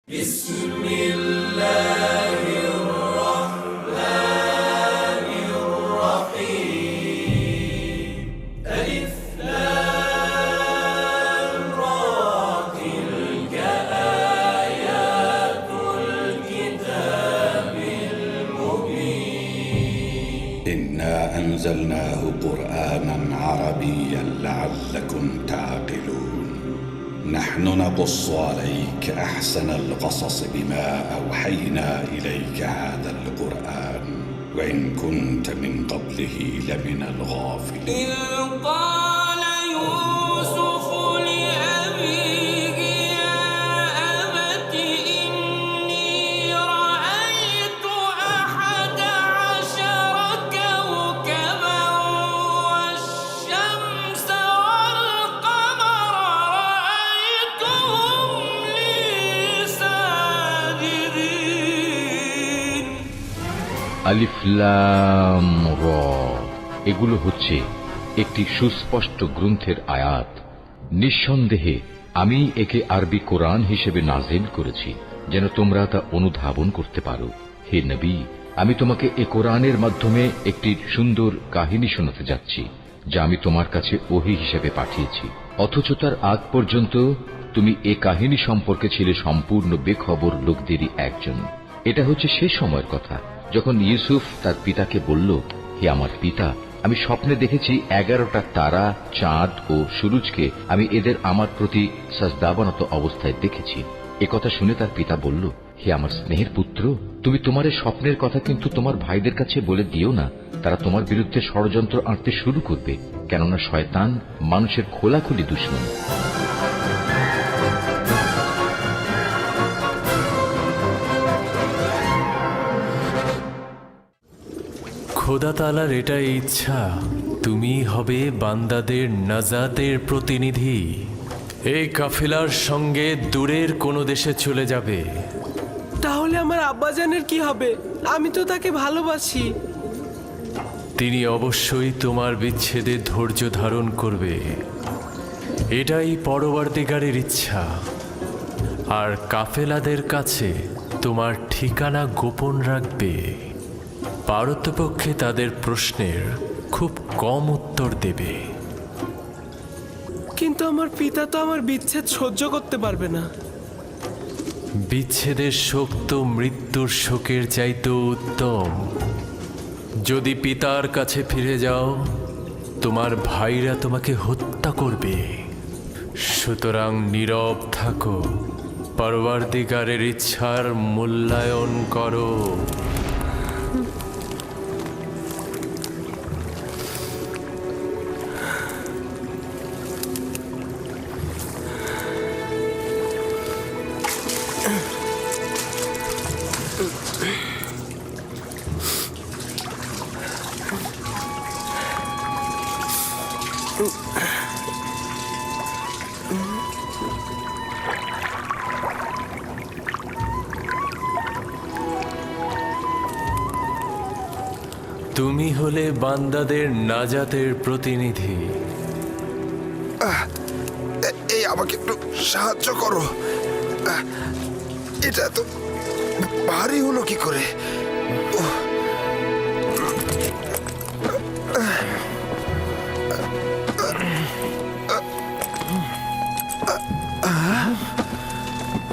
بسم الله الرحمن الرحيم ألف لام را تلك آيات الكتاب المبين إنا أنزلناه قرآنا عربيا لعلكم تعقلون نحن نقص عليك أحسن القصص بما أوحينا إليك هذا القرآن وإن كنت من قبله لمن الغافلين إذ قال يوسف لأبيه يا أبت إني رأيت 11 كوكبا والشمس والقمر رأيتهم لي ساجدين আলিফ লাম র এগুলো হচ্ছে একটি সুস্পষ্ট গ্রন্থের আয়াত। নিঃসন্দেহে আমি একে আরবি কোরআন হিসেবে নাজিল করেছি যেন তোমরা তা অনুধাবন করতে পারো। হে নবী, আমি তোমাকে এ কোরআনের মাধ্যমে একটি সুন্দর কাহিনী শোনাতে যাচ্ছি যা আমি তোমার কাছে ওহী হিসেবে পাঠিয়েছি, অথচ তার আগ পর্যন্ত তুমি এ কাহিনী সম্পর্কে ছিলে সম্পূর্ণ বেখবর লোকদেরই একজন। এটা হচ্ছে সে সময়ের কথা যখন ইউসুফ তার পিতাকে বলল, হে আমার পিতা, আমি স্বপ্নে দেখেছি 11টা তারা, চাঁদ ও সূরজকে আমি এদের আমার প্রতি সাজদাবনত অবস্থায় দেখেছি। একথা শুনে তার পিতা বলল, হে আমার স্নেহের পুত্র, তুমি তোমার এই স্বপ্নের কথা কিন্তু তোমার ভাইদের কাছে বলে দিও না, তারা তোমার বিরুদ্ধে ষড়যন্ত্র আঁটতে শুরু করবে, কেননা শয়তান মানুষের খোলাখুলি দুশমন। খোদা তাআলার এটাই ইচ্ছা, তুমি হবে বান্দাদের নাজাতের প্রতিনিধি। এই কাফেলার সঙ্গে দূরের কোনো দেশে চলে যাবে। তাহলে আমার আব্বাজানের কি হবে? আমি তো তাকে ভালোবাসি। তিনি অবশ্যই তোমার বিচ্ছেদে ধৈর্য ধারণ করবে, এটাই পরবর্তীকারের ইচ্ছা। আর কাফেলাদের কাছে তোমার ঠিকানা গোপন রাখবে। পারতপক্ষে তাদের প্রশ্নের খুব কম উত্তর দেবে। কিন্তু আমার পিতা তো আমার বিচ্ছেদ সহ্য করতে পারবে না। বিচ্ছেদের শোক তো মৃত্যুর শোকের চাইতেও উত্তম। যদি পিতার কাছে ফিরে যাও, তোমার ভাইরা তোমাকে হত্যা করবে। সুতরাং নীরব থাকো, পরবর্তীকারের ইচ্ছার মূল্যায়ন করো। তুমি হলে বান্দাদের নাজাতের প্রতিনিধি। এই আমাকে একটু সাহায্য করো। এটা তো ভারী হলো কি করে?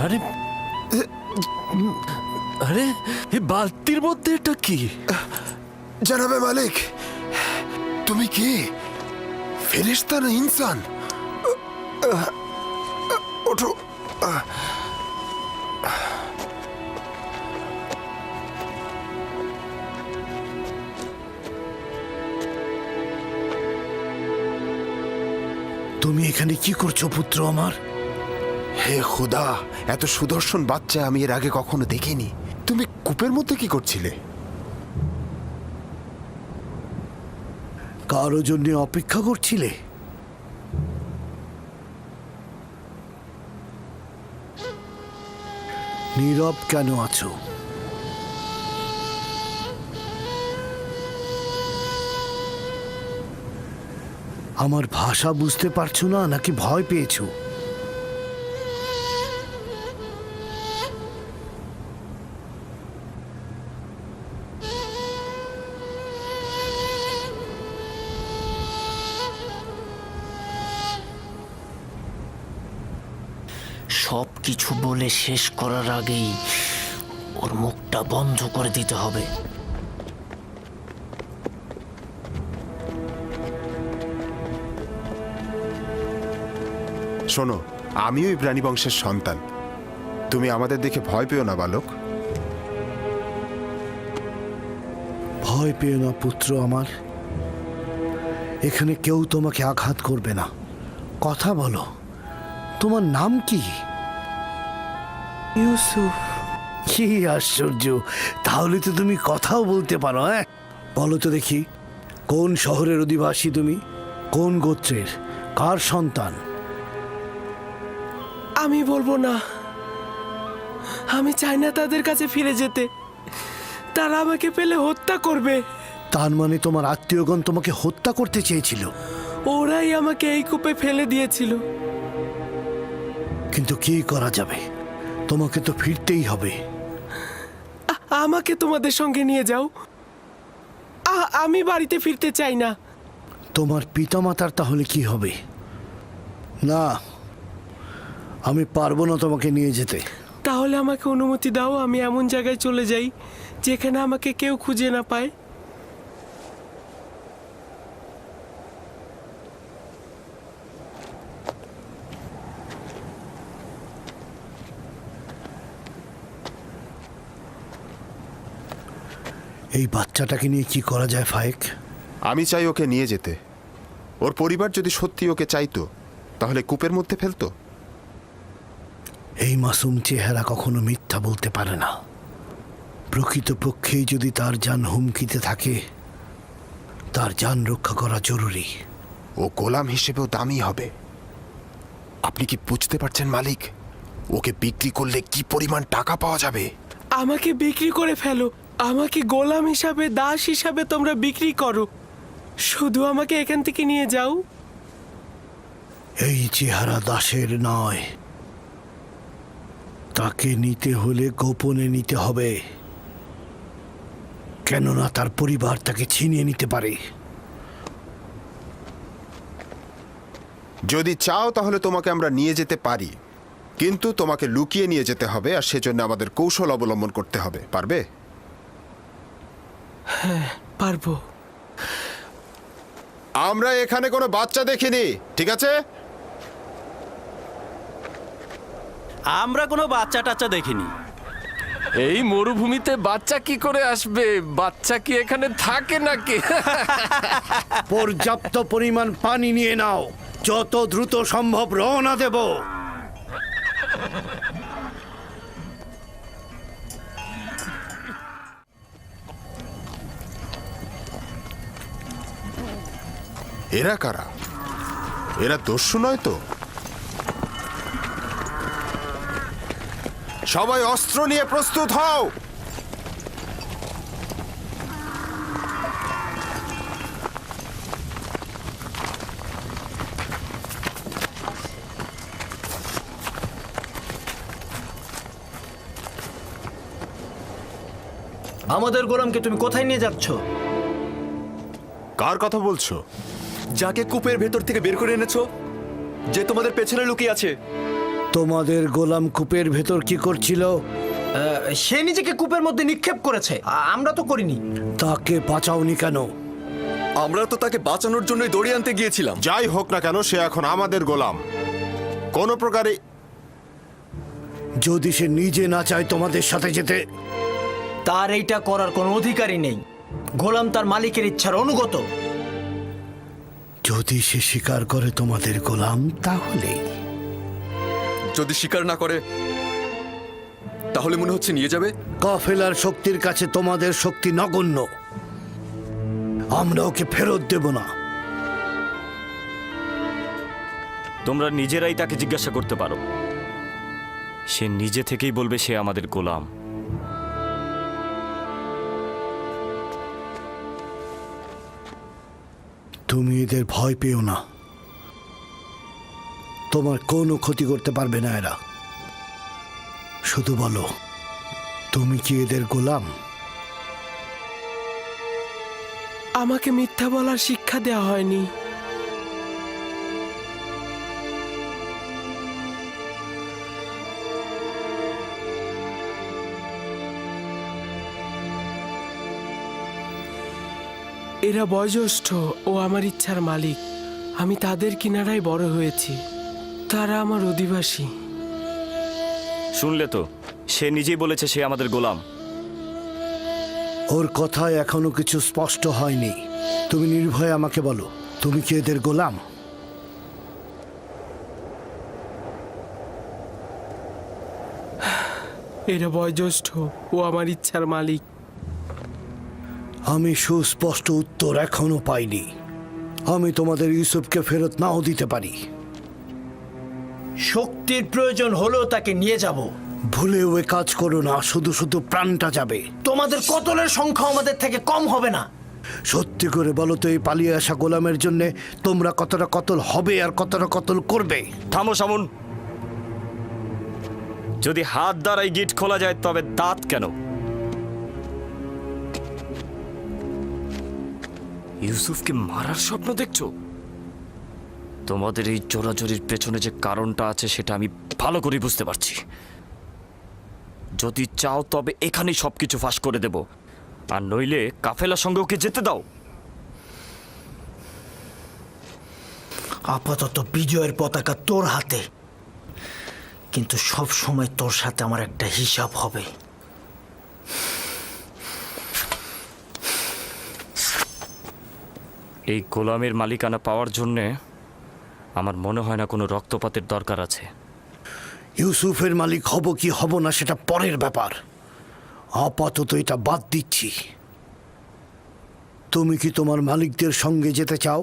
আরে আরে এই বালতির মধ্যে এটা কি? জানাবে মালিক, তুমি কি ফেরেশতা না ইনসান? ওঠো। তুমি এখানে কি করছো পুত্র আমার? হে খুদা, এত সুদর্শন বাচ্চা আমি এর আগে কখনো দেখিনি। তুমি কূপের মধ্যে কি করছিলে? কারো জন্য অপেক্ষা করছিলে? নীরব কেন আছো? আমার ভাষা বুঝতে পারছো না নাকি ভয় পেয়েছো? সব কিছু বলে শেষ করার আগেই ওর মুখটা বন্ধ করে দিতে হবে। শোনো, আমিও এই প্রাণী বংশের সন্তান। তুমি আমাদের দেখে ভয় পেও না বালক। ভয় পেও না পুত্র আমার, এখানে কেউ তোমাকে আঘাত করবে না। কথা বলো, তোমার নাম কি? ইউসুফ। কি আশ্চর্য, তাহলে তো তুমি কথাও বলতে পারো। হ্যাঁ, বলো তো দেখি, কোন শহরের অধিবাসী তুমি? কোন গোত্রের? কার সন্তান? আমি বলবো না, আমি চাই না তাদের কাছে ফিরে যেতে। তারা আমাকে পেলে হত্যা করবে। তার মানে তোমার আত্মীয়গণ তোমাকে হত্যা করতে চেয়েছিল? ওরাই আমাকে এই কূপে ফেলে দিয়েছিল। কিন্তু কি করা যাবে, তোমাকে তো ফিরতেই হবে। আমাকে তোমাদের সঙ্গে নিয়ে যাও। আমি বাড়িতে ফিরতে চাই না। তোমার পিতামাতার তাহলে কি হবে? না, আমি পারবো না তোমাকে নিয়ে যেতে। তাহলে আমাকে অনুমতি দাও, আমি এমন জায়গায় চলে যাই যেখানে আমাকে কেউ খুঁজে না পায়। এই বাচ্চাটাকে নিয়ে কি করা যায় ফায়েক? আমি চাই ওকে নিয়ে যেতে। ওর পরিবার যদি সত্যি ওকে চাইতো তাহলে কূপের মধ্যে ফেলতো। এই মাসুম চেহারা কখনো মিথ্যা বলতে পারে না। প্রকৃতপক্ষেই যদি তার জান হুমকিতে থাকে, তার জান রক্ষা করা জরুরি। ও গোলাম হিসেবেও দামি হবে। আপনি কি বুঝতে পারছেন মালিক? ওকে বিক্রি করলে কি পরিমাণ টাকা পাওয়া যাবে? আমাকে বিক্রি করে ফেলো, আমাকে গোলাম হিসাবে, দাস হিসাবে তোমরা বিক্রি করো। শুধু আমাকে এখান থেকে নিয়ে যাও। এই চেহারা দাসের নয়, তাকে নিতে হলে গোপনে নিতে হবে, কেননা তার পরিবার তাকে ছিনিয়ে নিতে পারে। যদি চাও তাহলে তোমাকে আমরা নিয়ে যেতে পারি, কিন্তু তোমাকে লুকিয়ে নিয়ে যেতে হবে, আর সেজন্য আমাদের কৌশল অবলম্বন করতে হবে। পারবে? পারবো। আমরা এখানে কোনো বাচ্চা দেখিনি, ঠিক আছে? আমরা কোনো বাচ্চা টাচ্চা দেখিনি। এই মরুভূমিতে বাচ্চা কি করে আসবে? বাচ্চা কি এখানে থাকে নাকি? পর্যাপ্ত পরিমাণ পানি নিয়ে নাও, যত দ্রুত সম্ভব রওনা দেব। এরা কারা? এরা দস্যু নয় তো? সবাই অস্ত্র নিয়ে প্রস্তুত হও। আমাদের গোলামকে তুমি কোথায় নিয়ে যাচ্ছ? কার কথা বলছো? যাকে কূপের ভেতর থেকে বের করে এনেছো, যে তোমাদের পেছনে লুকিয়ে আছে। তোমাদের গোলাম কূপের ভেতর কি করছিল? সে নিজেকে কূপের মধ্যে নিক্ষেপ করেছে, আমরা তো করিনি। তাকে বাঁচাওনি কেন? আমরা তো তাকে বাঁচানোর জন্যই দড়িয়ে আনতে গিয়েছিলাম। যাই হোক না কেন, সে এখন আমাদের গোলাম। কোন প্রকারে যদি সে নিজে না চায় তোমাদের সাথে যেতে? তার এইটা করার কোনো অধিকারই নেই। গোলাম তার মালিকের ইচ্ছার অনুগত। যদি সে স্বীকার করে তোমাদের গোলাম, তাহলে? যদি স্বীকার না করে তাহলে মনে হচ্ছে নিয়ে যাবে। কাফেলার শক্তির কাছে তোমাদের শক্তি নগণ্য। আমরা ওকে ফেরত দেব না। তোমরা নিজেরাই তাকে জিজ্ঞাসা করতে পারো, সে নিজে থেকেই বলবে সে আমাদের গোলাম। তুমি এদের ভয় পেও না, তোমার কোনো ক্ষতি করতে পারবে না এরা। শুধু বলো, তুমি কি এদের গোলাম? আমাকে মিথ্যা বলার শিক্ষা দেওয়া হয়নি। এরা বয়োজ্যেষ্ঠ ও আমার ইচ্ছার মালিক। আমি তাদের কিনারায় বড় হয়েছি। তারা আমার অধিবাসী। শুনলে তো, সে নিজেই বলেছে সে আমাদের গোলাম। ওর কথায় এখনো কিছু স্পষ্ট হয়নি। তুমি নির্ভয়ে আমাকে বলো, তুমি কি এদের গোলাম? এরা বয়োজ্যেষ্ঠ ও আমার ইচ্ছার মালিক। আমি সুস্পষ্ট উত্তর এখনো পাইনি। আমি তোমাদের ইউসুফকে ফেরত নাও দিতে পারি। শক্তির প্রয়োজন হলেও তাকে নিয়ে যাব। ভুলেও এ কাজ করো না, শুধু শুধু প্রাণটা যাবে। তোমাদের কতলের সংখ্যা আমাদের থেকে কম হবে না। সত্যি করে বলো তো, এই পালিয়ে আসা গোলামের জন্য তোমরা কতটা কতল হবে আর কতটা কতল করবে? থামো সামুন। যদি হাত দ্বারাই গিট খোলা যায় তবে দাঁত কেন? ইউসুফকে মারার স্বপ্ন দেখছো? তোমাদের এই জোরাজোরির পেছনে যে কারণটা আছে সেটা আমি ভালো করে বুঝতে পারছি। যদি চাও তবে এখানেই সবকিছু ফাঁস করে দেব, আর নইলে কাফেলার সঙ্গে ওকে যেতে দাও। আপাতত বিজয়ের পতাকা তোর হাতে, কিন্তু সব সময় তোর সাথে আমার একটা হিসাব হবে। এই গোলামের মালিকানা পাওয়ার জন্যে আমার মনে হয় না কোনো রক্তপাতের দরকার আছে। ইউসুফের মালিক হব কি হব না সেটা পরের ব্যাপার। আপাতত এটা বাদ দিচ্ছি। তুমি কি তোমার মালিকদের সঙ্গে যেতে চাও?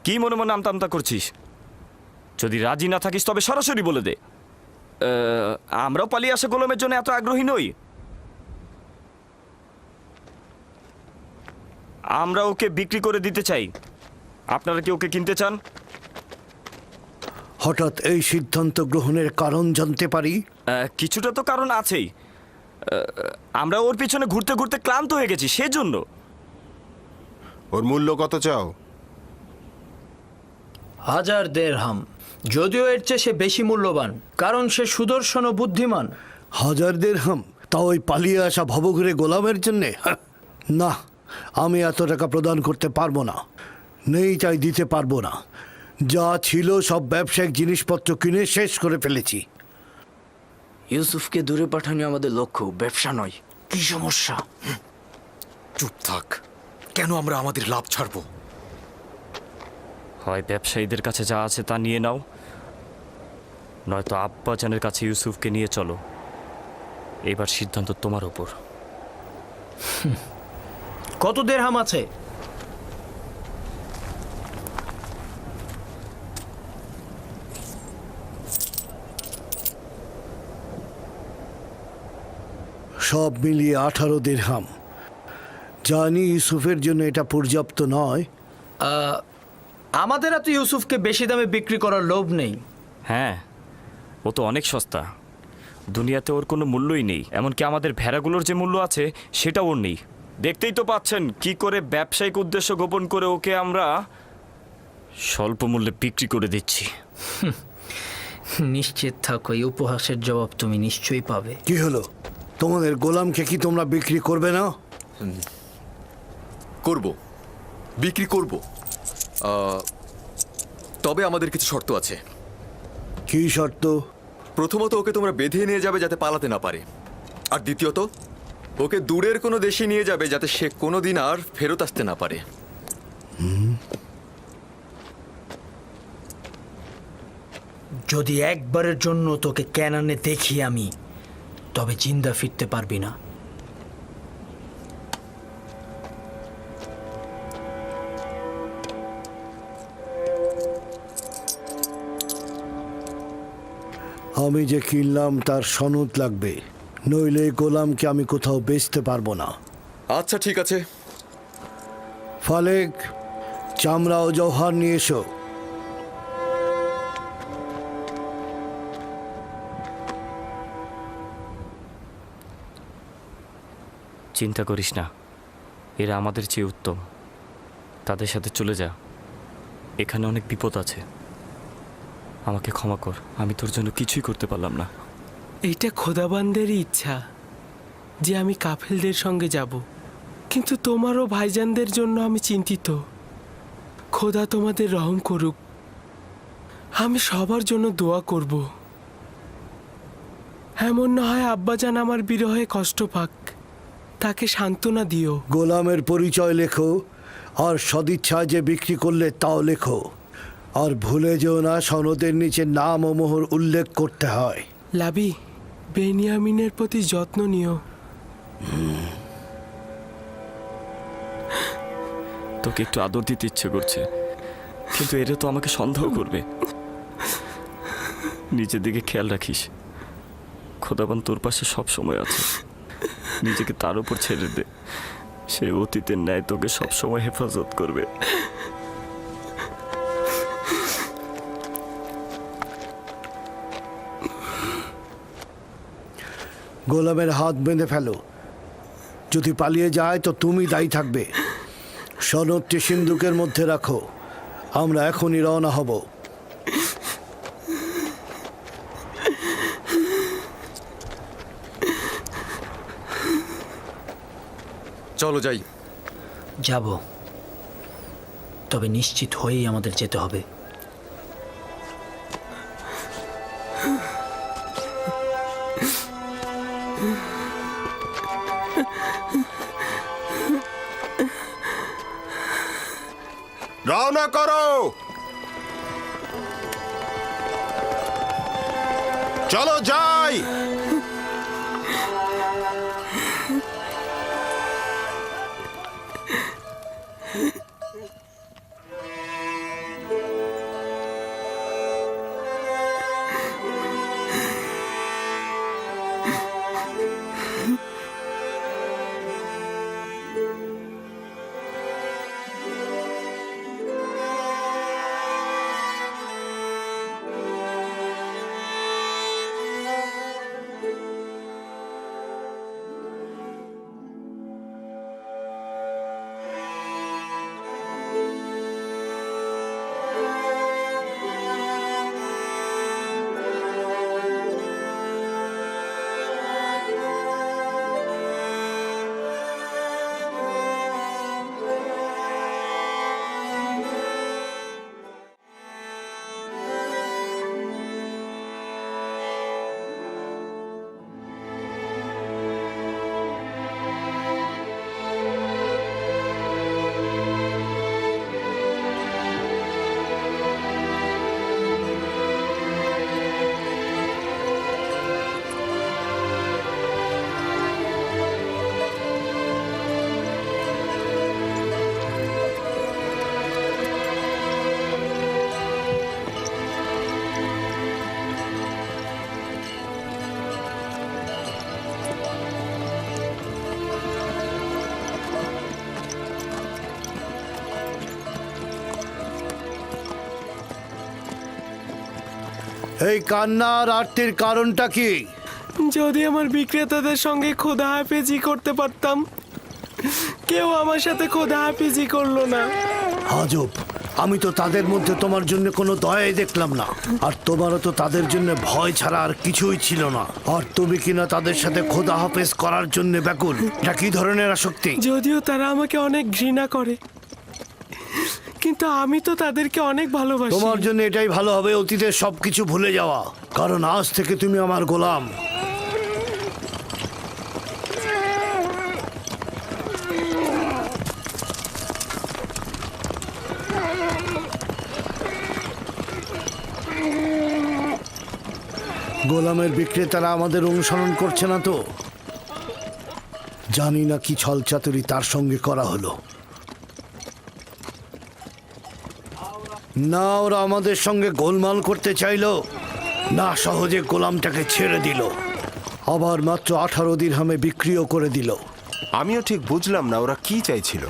কি মনে মনে আমতা আমতা করছিস? যদি রাজি না থাকিস তবে সরাসরি বলে দে। আমরাও পালিয়ে আসা গোলামের জন্য এত আগ্রহী নই। আমরা ওকে বিক্রি করে দিতে চাই। আপনারা কি ওকে কিনতে চান? হঠাৎ এই সিদ্ধান্ত গ্রহণের কারণ জানতে পারি? কিছুটা তো কারণ আছেই। আমরা ওর পিছনে ঘুরতে ঘুরতে ক্লান্ত হয়ে গেছি, সেজন্য। ওর মূল্য কত চাও? 1000 দিরহাম। যদিও এর চেয়ে সে বেশি মূল্যবান, কারণ সে সুদর্শন ও বুদ্ধিমান। 1000 দিরহাম? তা ওই পালিয়ে আসা ভবঘুরে গোলামের জন্যে? না, আমি এত টাকা প্রদান করতে পারবো না। নেই চাই দিতে পারবো না। যা ছিল সব ব্যবসায়িক জিনিসপত্র কিনে শেষ করে ফেলেছি। ইউসুফকে দূরে পাঠানো আমাদের লক্ষ্য, ব্যবসা নয়। কি সমস্যা? চুপ থাক। কেন আমরা আমাদের লাভ ছাড়বো? হয় ব্যবসায়ীদের কাছে যা আছে তা নিয়ে নাও, নয়তো আব্বাজানের কাছে ইউসুফকে নিয়ে চলো। এবার সিদ্ধান্ত তোমার ওপর। কত দিরহাম আছে? সব মিলিয়ে 18 দিরহাম। জানি ইউসুফের জন্য এটা পর্যাপ্ত নয়। আমাদের এত ইউসুফকে বেশি দামে বিক্রি করার লোভ নেই। হ্যাঁ, ও তো অনেক সস্তা। দুনিয়াতে ওর কোনো মূল্যই নেই। এমনকি আমাদের ভেড়াগুলোর যে মূল্য আছে সেটাও ওর নেই। দেখতেই তো পাচ্ছেন কি করে ব্যবসায়িক উদ্দেশ্য গোপন করে ওকে আমরা স্বল্প মূল্যে বিক্রি করে দিচ্ছি। নিশ্চিত থাকো, এই উপহাসের জবাব তুমি নিশ্চয়ই পাবে। কি হলো, তোমাদের গোলামকে কি তোমরা বিক্রি করবে না? করব, বিক্রি করব। তবে আমাদের কিছু শর্ত আছে। কি শর্ত? প্রথমত, ওকে তোমরা বেঁধে নিয়ে যাবে যাতে পালাতে না পারে। আর দ্বিতীয়ত, ওকে দূরের কোনো দেশে নিয়ে যাবে যাতে সে কোনোদিন আর ফেরত আসতে না পারে। যদি একবারের জন্য তোকে ক্যানানে দেখি আমি, তবে জিন্দা ফিরতে পারবি না। আমি যে কিনলাম তার সনদ লাগবে, নইলে গোলামকে আমি কোথাও বেচতে পারবো না। আচ্ছা, ঠিক আছে। ফালেক, চামড়া ও জওহার নিয়ে এসো। চিন্তা করিস না, এরা আমাদের চেয়ে উত্তম। তাদের সাথে চলে যা। এখানে অনেক বিপদ আছে। আমাকে ক্ষমা কর, আমি তোর জন্য কিছুই করতে পারলাম না। এইটা খোদাবান্দেরই ইচ্ছা যে আমি কাফেলদের সঙ্গে যাব, কিন্তু তোমারও ভাইজানদের জন্য আমি চিন্তিত। খোদা তোমাদের রহম করুক। আমি সবার জন্য দোয়া করব। এমন না হয় আব্বাজান আমার বিরহে কষ্ট পাক, তাকে সান্ত্বনা দিও। গোলামের পরিচয় লেখো, আর সদিচ্ছায় যে বিক্রি করলে তাও লেখো। আর ভুলে যেও না সনদের নিচে নাম ও মোহর উল্লেখ করতে হয়। লাবি, বেনিয়ামিনের প্রতি যত্ন নিও। তোকে একটু আদর দিতে ইচ্ছে করছে, কিন্তু এরা তো আমাকে সন্দেহ করবে। নিজের দিকে খেয়াল রাখিস, খোদাবান তোর পাশে সব সময় আছে। নিজেকে তার উপর ছেড়ে দে, সে অতীতের ন্যায় তোকে সব সময় হেফাজত করবে। গোলামের হাত বেঁধে ফেলো, যদি পালিয়ে যায় তো তুমি দায়ী থাকবে। সনদটি সিন্ধুকের মধ্যে রাখো, আমরা এখনই রওনা হব। চলো যাই। যাব, তবে নিশ্চিত হয়েই আমাদের যেতে হবে। রওনা করো, চলো যাই। এই কান্নার আরতির কারণটা কি? যদি আমার বিক্রেতাদের সঙ্গে খোদা হাফেজি করতে পারতাম, কেউ আমার সাথে খোদা হাফেজি করলো না। আজব, আমি তো তাদের মধ্যে তোমার জন্য কোনো দয়াই দেখলাম না, আর তোমারও তো তাদের জন্য ভয় ছাড়া আর কিছুই ছিল না। আর তুমি কিনা তাদের সাথে খোদা হাফেজ করার জন্য ব্যাকুল। এটা কি ধরনের আসক্তি? যদিও তারা আমাকে অনেক ঘৃণা করে, কিন্তু আমি তো তাদেরকে অনেক ভালোবাসি। তোমার জন্য এটাই ভালো হবে অতীতের সবকিছু ভুলে যাওয়া, কারণ আজ থেকে তুমি আমার গোলাম। গোলামের বিক্রেতারা আমাদের অনুসরণ করছে না তো? জানি না কি ছলচাতুরি তার সঙ্গে করা হলো। না ওরা আমাদের সঙ্গে গোলমাল করতে চাইলো, না সহজে গোলামটাকে ছেড়ে দিল, আবার মাত্র 18 দিরহামে বিক্রিও করে দিল। আমিও ঠিক বুঝলাম না ওরা কি চাইছিল।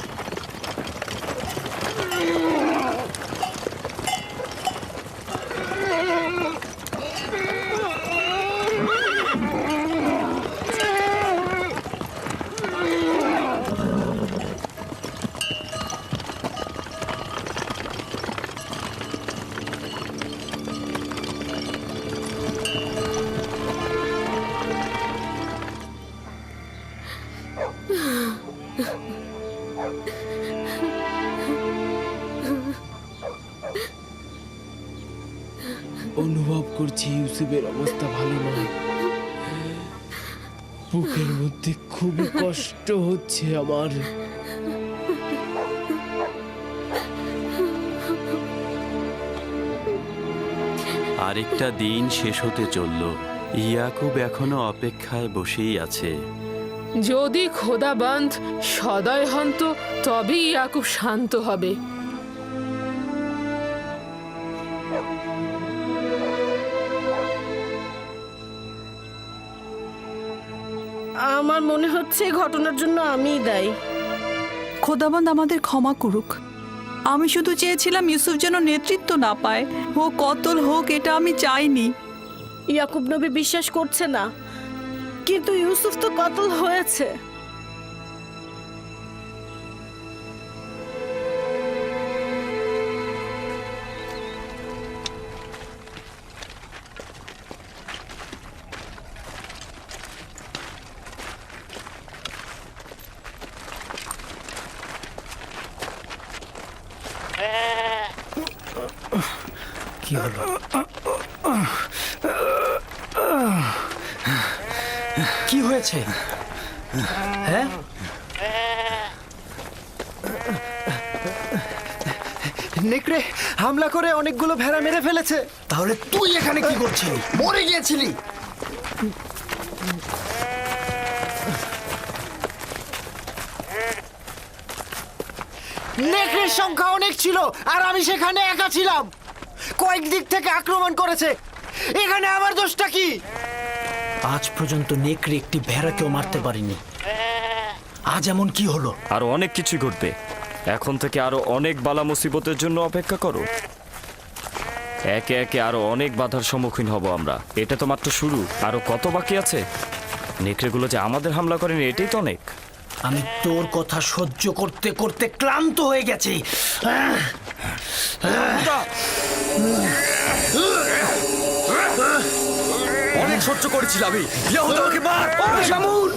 অনুভব করছি ইউসুফের অবস্থা ভালো নয়। বুকের মধ্যে খুবই কষ্ট হচ্ছে আমার। আরেকটা দিন শেষ হতে চলল। ইয়াকুব এখনো অপেক্ষায় বসেই আছে। যদি খোদাবন্ধ সদয় হন তো তবেই ইয়াকুব শান্ত হবে। আমার মনে হচ্ছে এই ঘটনার জন্য আমিই দায়ী। খোদাবন্দ আমাদের ক্ষমা করুক। আমি শুধু চেয়েছিলাম ইউসুফ যেন নেতৃত্ব না পায়, ও কতল হোক এটা আমি চাইনি। ইয়াকুব নবী বিশ্বাস করছে না, কিন্তু ইউসুফ তো কতল হয়েছে। কি হলো? কি হয়েছে? হ্যাঁ, নেকড়ে হামলা করে অনেকগুলো ভেড়া মেরে ফেলেছে। তাহলে তুই এখানে কি করছিলি? মরে গিয়েছিলি? নেকড়ের সংখ্যা অনেক ছিল আর আমি সেখানে একা ছিলাম। কয়েক দিক থেকে আক্রমণ করেছে, এখানে আমার দোষটা কি? আজ পর্যন্ত নেকড়ে একটি ভেড়াকেও মারতে পারিনি, আজ এমন কি হলো? আরো অনেক কিছু ঘটবে। এখন থেকে আরো অনেক বালা মুসিবতের জন্য অপেক্ষা করো। একে একে আরো অনেক বাধার সম্মুখীন হব আমরা। এটা তো মাত্র শুরু, আরো কত বাকি আছে। নেকড়েগুলো যে আমাদের হামলা করেনি এটাই তো অনেক। আমি তোর কথা সহ্য করতে করতে ক্লান্ত হয়ে গেছি। অনেক সহ্য করেছিল আমি। ইয়াহুদা ওকে মার। শামুন!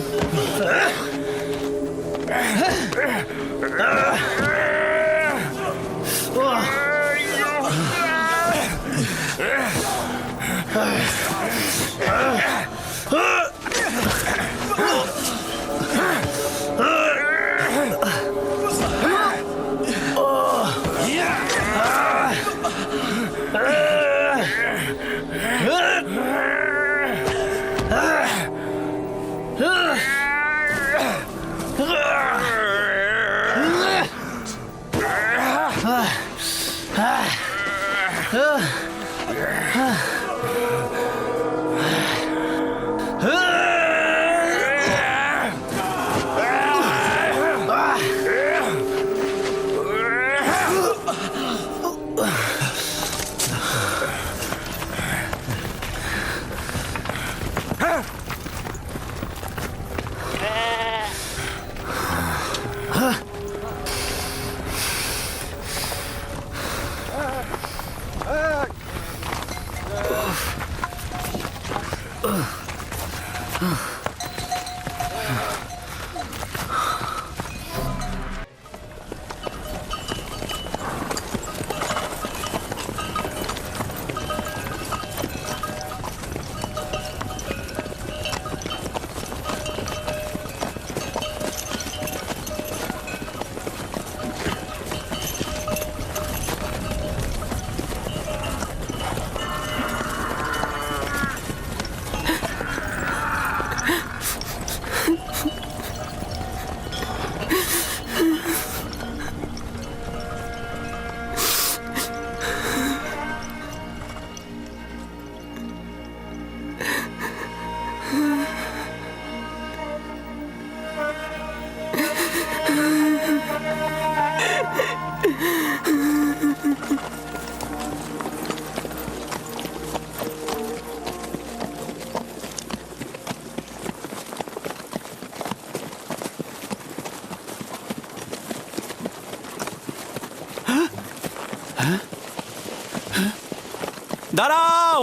দাঁড়াও,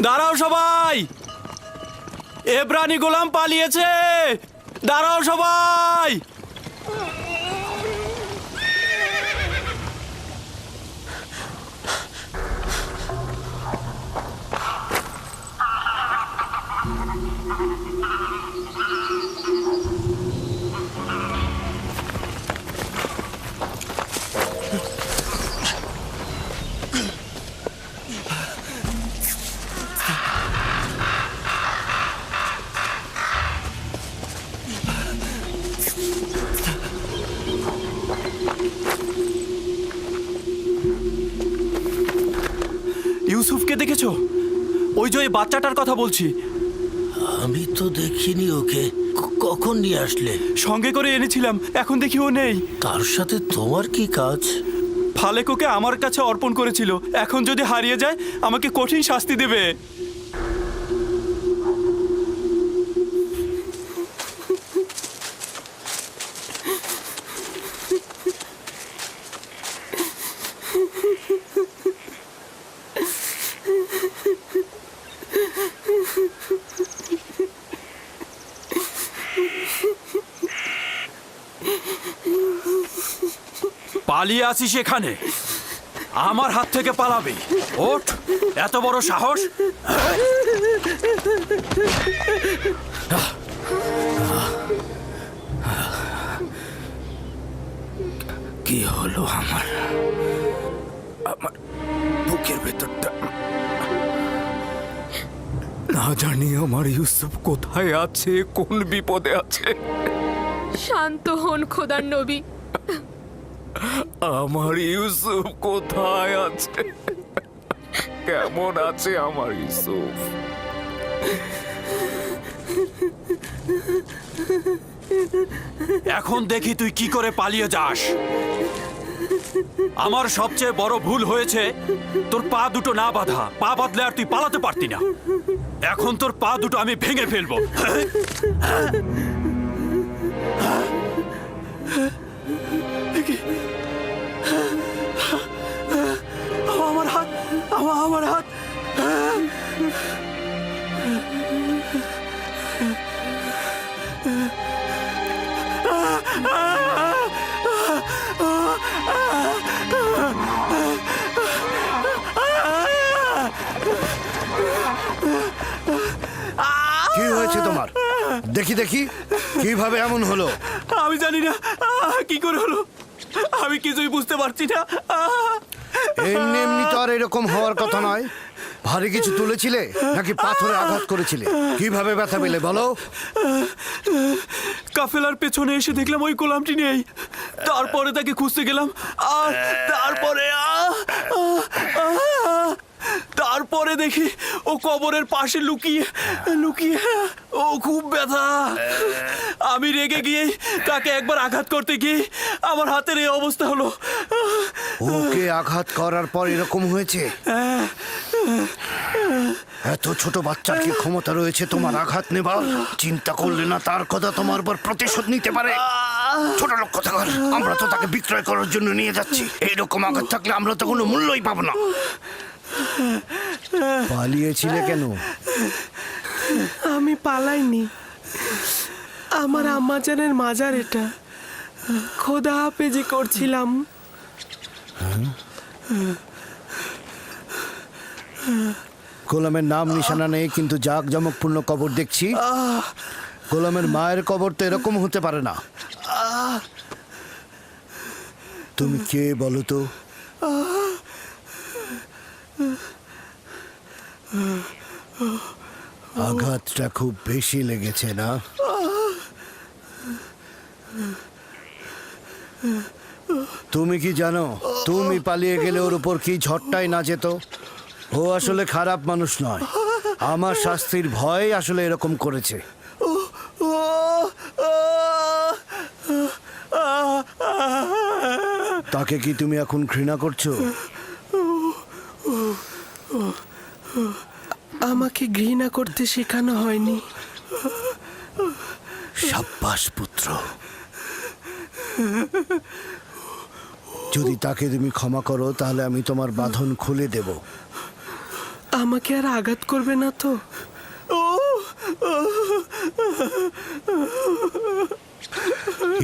দাঁড়াও সবাই! এব্রানি গোলাম পালিয়েছে! দাঁড়াও সবাই! ইউসুফকে দেখেছো? ওই যে ওই বাচ্চাটার কথা বলছি। আমি তো দেখিনি ওকে। কখন নিয়ে আসলে? সঙ্গে করে এনেছিলাম, এখন দেখি ও নেই। তার সাথে তোমার কি কাজ? ফালেক ওকে আমার কাছে অর্পণ করেছিল, এখন যদি হারিয়ে যায় আমাকে কঠিন শাস্তি দেবে। পালিয়ে আসিস এখানে, আমার হাত থেকে পালাবি? ওঠ, এত বড় সাহস! কি হলো আমার? আমার বুকের ভেতরটা, না জানি আমার ইউসুফ কোথায় আছে, কোন বিপদে আছে। শান্ত হন খোদার নবী। আমার ইউসুফ কোথায় আছে? কেমন আছে আমার ইউসুফ? এখন দেখি তুই কি করে পালিয়ে যাস। আমার সবচেয়ে বড় ভুল হয়েছে তোর পা দুটো না বাঁধা। পা বাঁধলে আর তুই পালাতে পারতি না। এখন তোর পা দুটো আমি ভেঙে ফেলবো। আমার হাত, আমার হাত। কি হয়েছে তোমার? দেখি দেখি কিভাবে এমন হলো। আমি জানি না কি করে হলো, আমি কিছুই বুঝতে পারছি না। এমনি এমনি তো আর এরকম হওয়ার কথা নয়। ভারী কিছু তুলেছিলে নাকি পাথরে আঘাত করেছিলে? কিভাবে ব্যথা পেলে বলো? কাফেলার পেছনে এসে দেখলাম ওই গোলামটি নেই। তারপরে তাকে খুঁজতে গেলাম, আর তারপরে দেখি ও কবরের পাশে লুকিয়ে লুকিয়ে। ও খুব ব্যথা। আমি রেগে গিয়ে তাকে একবার আঘাত করতে গিয়ে আমার হাতের এই অবস্থা হলো। ওকে আঘাত করার পর এরকম হয়েছে? এত ছোট বাচ্চার কি ক্ষমতা রয়েছে তোমার আঘাত নেবার? চিন্তা করলে না তার কথা তোমার উপর প্রতিশোধ নিতে পারে? ছোট লোক কথা কর। আমরা তো তাকে বিক্রয় করার জন্য নিয়ে যাচ্ছি। এইরকম আঘাত থাকলে আমরা তো কোনো মূল্যই পাবো না। পালিয়েছিলে কেন? আমি পালাইনি। আমার আম্মাজানের মাজার এটা। খোদা হাফেজি করছিলাম। গোলামের নাম নিশানা নেই, কিন্তু জাঁকজমকপূর্ণ কবর দেখছি। গোলামের মায়ের কবর তো এরকম হতে পারে না। তুমি কে বলো তো? আঘাতটা খুব বেশি লেগেছে না? তুমি কি জানো তুমি পালিয়ে গেলে ওর উপর কি ঝড়টাই না যেত? ও আসলে খারাপ মানুষ নয়। আমার শাস্তির ভয় আসলে এরকম করেছে। তাকে কি তুমি এখন ঘৃণা করছো? আমাকে ঘৃণা করতে শেখানো হয়নি। সাব্বাস পুত্র। যদি তাকে তুমি ক্ষমা করো তাহলে আমি তোমার বাঁধন খুলে দেব। আমাকে আর আঘাত করবে না তো?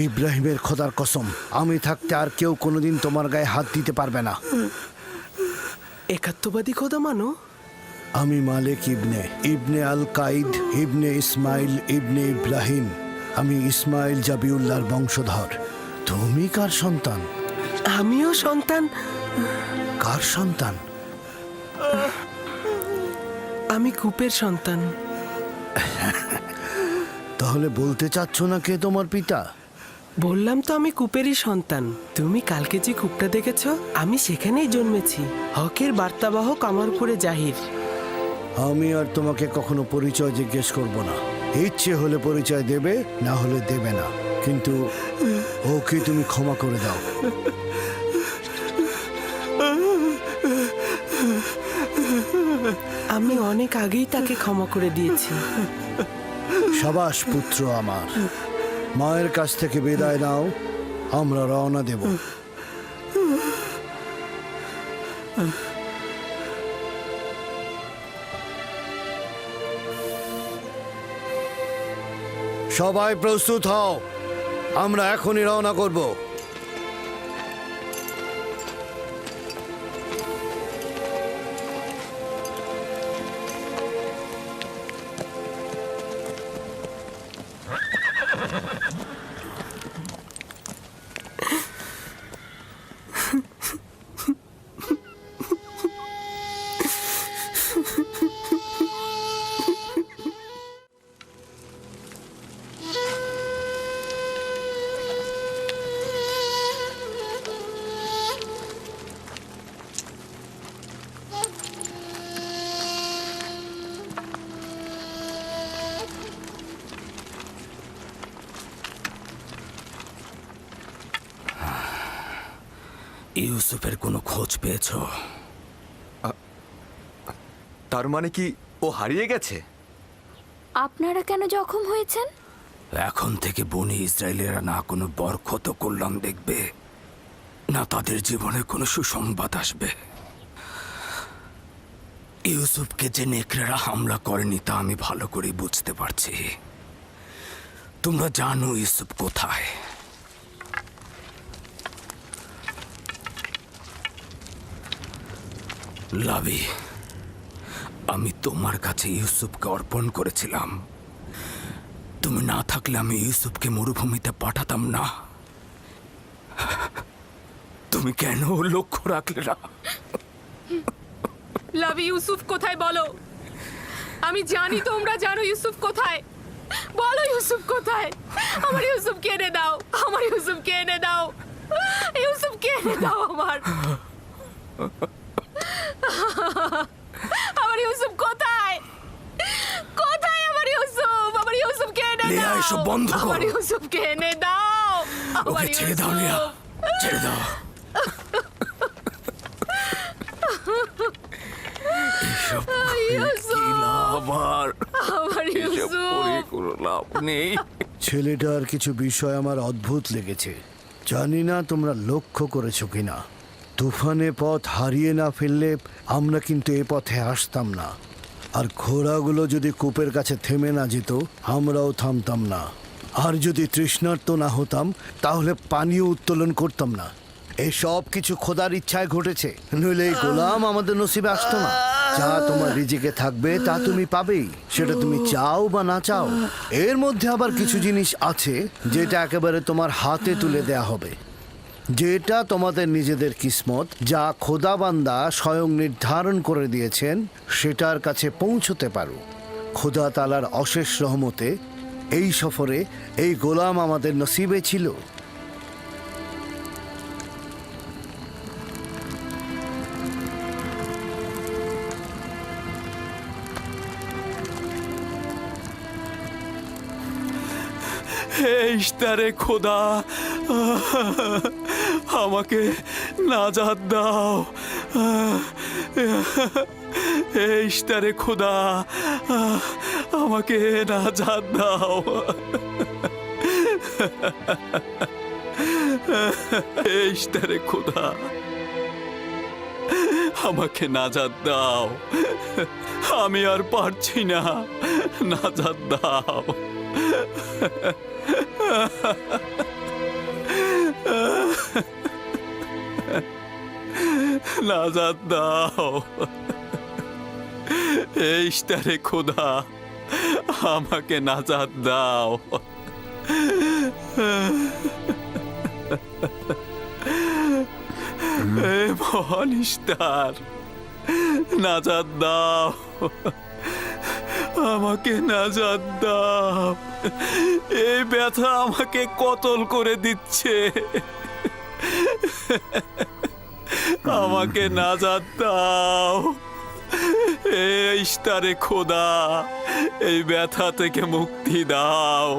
ইব্রাহিমের খোদার কসম, আমি থাকতে আর কেউ কোনোদিন তোমার গায়ে হাত দিতে পারবে না। একাত্মবাদী খোদা মানো? আমি মালিক ইবনে ইবনে আল কাইদ ইবনে ইসমাইল ইবনে ইব্রাহিম। আমি ইসমাইল জাবিউল্লাহর বংশধর। তুমি কার সন্তান? আমিও সন্তান। কার সন্তান? আমি কূপের সন্তান। তাহলে বলতে চাচ্ছ না কে তোমার পিতা? বললাম তো আমি কূপেরই সন্তান। তুমি কালকে যে কূপটা দেখেছ, আমি সেখানেই জন্মেছি। হকের বার্তাবাহক আমার উপরে জাহির। আমি আর তোমাকে কখনো পরিচয় জিজ্ঞেস করব না। ইচ্ছে হলে পরিচয় দেবে, না হলে দেবে না, কিন্তু ওকে তুমি ক্ষমা করে দাও। আমি অনেক আগেই তাকে ক্ষমা করে দিয়েছি। সাবাস পুত্র আমার, মায়ের কাছ থেকে বিদায় নাও, আমরা রওনা দেব। সবাই প্রস্তুত হও, আমরা এখনই রওনা করব। ইউসুফের কোনো খোঁজ পেয়েছো? তার মানে কি ও হারিয়ে গেছে? আপনারা কেন জখম হয়েছেন? এখন থেকে বনি ইসরায়েলেরা না কোনো বরকত কল্যাণ দেখবে, না তাদের জীবনে কোনো সুসংবাদ আসবে। ইউসুফকে যে নেকড়েরা হামলা করেনি তা আমি ভালো করে বুঝতে পারছি। তোমরা জানো ইউসুফ কোথায়। লাবি, আমি তোমার কাছে ইউসুফকে অর্পণ করেছিলাম। তুমি না থাকলে আমি ইউসুফকে মরুভূমিতে পাঠাতাম না। তুমি কেন লক্ষ্য রাখলে না? লাভি, ইউসুফ কোথায় বলো? আমি জানি তোমরা জানো ইউসুফ কোথায়। বলো ইউসুফ কোথায়? আমার ইউসুফকে এনে দাও, আমার ইউসুফকে এনে দাও, ইউসুফকে এনে দাও আমার। আমার ইউসুফ কোথায়? কোথায় আমার ইউসুফ? আমার ইউসুফকে এনে লিয়া, দাও, এসব বন্ধ করো। আমার ইউসুফকে এনে দাও, আমার ওকে ছেড়ে দাও লিয়া, ছেড়ে দাও। এসব কি লাভ আর? আমার এসব করে কোনো লাভ নেই। ছেলেটার কিছু বিষয় আমার অদ্ভুত লেগেছে। জানি না তোমরা লক্ষ্য করেছো কিনা। তুফানে পথ হারিয়ে না ফেললে আমরা কিন্তু এ পথে আসতাম না, আর ঘোড়াগুলো যদি কূপের কাছে থেমে না যেত আমরাও থামতাম না, আর যদি তৃষ্ণার্ত না হতাম তাহলে পানীয় উত্তোলন করতাম না। এই সব কিছু খোদার ইচ্ছায় ঘটেছে, নইলে এই গোলাম আমাদের নসিবে আসতো না। যা তোমার রিজিকে থাকবে তা তুমি পাবেই, সেটা তুমি চাও বা না চাও। এর মধ্যে আবার কিছু জিনিস আছে যেটা একেবারে তোমার হাতে তুলে দেয়া হবে, যেটা তোমাদের নিজেদের কিসমত, যা খোদাবান্দা স্বয়ং নির্ধারণ করে দিয়েছেন সেটার কাছে পৌঁছতে পারো। খোদা তাআলার অশেষ রহমতে এই সফরে এই গোলাম আমাদের নসিবে ছিল। হে ইশতারে খোদা, আমাকে নাজাত দাও। হে ইশতারে খোদা, আমাকে নাজাত দাও। হে ইশতারে খোদা, আমাকে নাজাত দাও। আমি আর পারছি না, নাজাত দাও। নাজাত দাও। এই ইশতারে খোদা, আমাকে নাজাত দাও। হে মহান ইশতার, নাজাত দাও। আমাকে নাজাত দাও, এই ব্যথা আমাকে কতল করে দিচ্ছে। আমাকে নাজাত দাও, এই ইশতারে খোদা, এই ব্যথা থেকে মুক্তি দাও।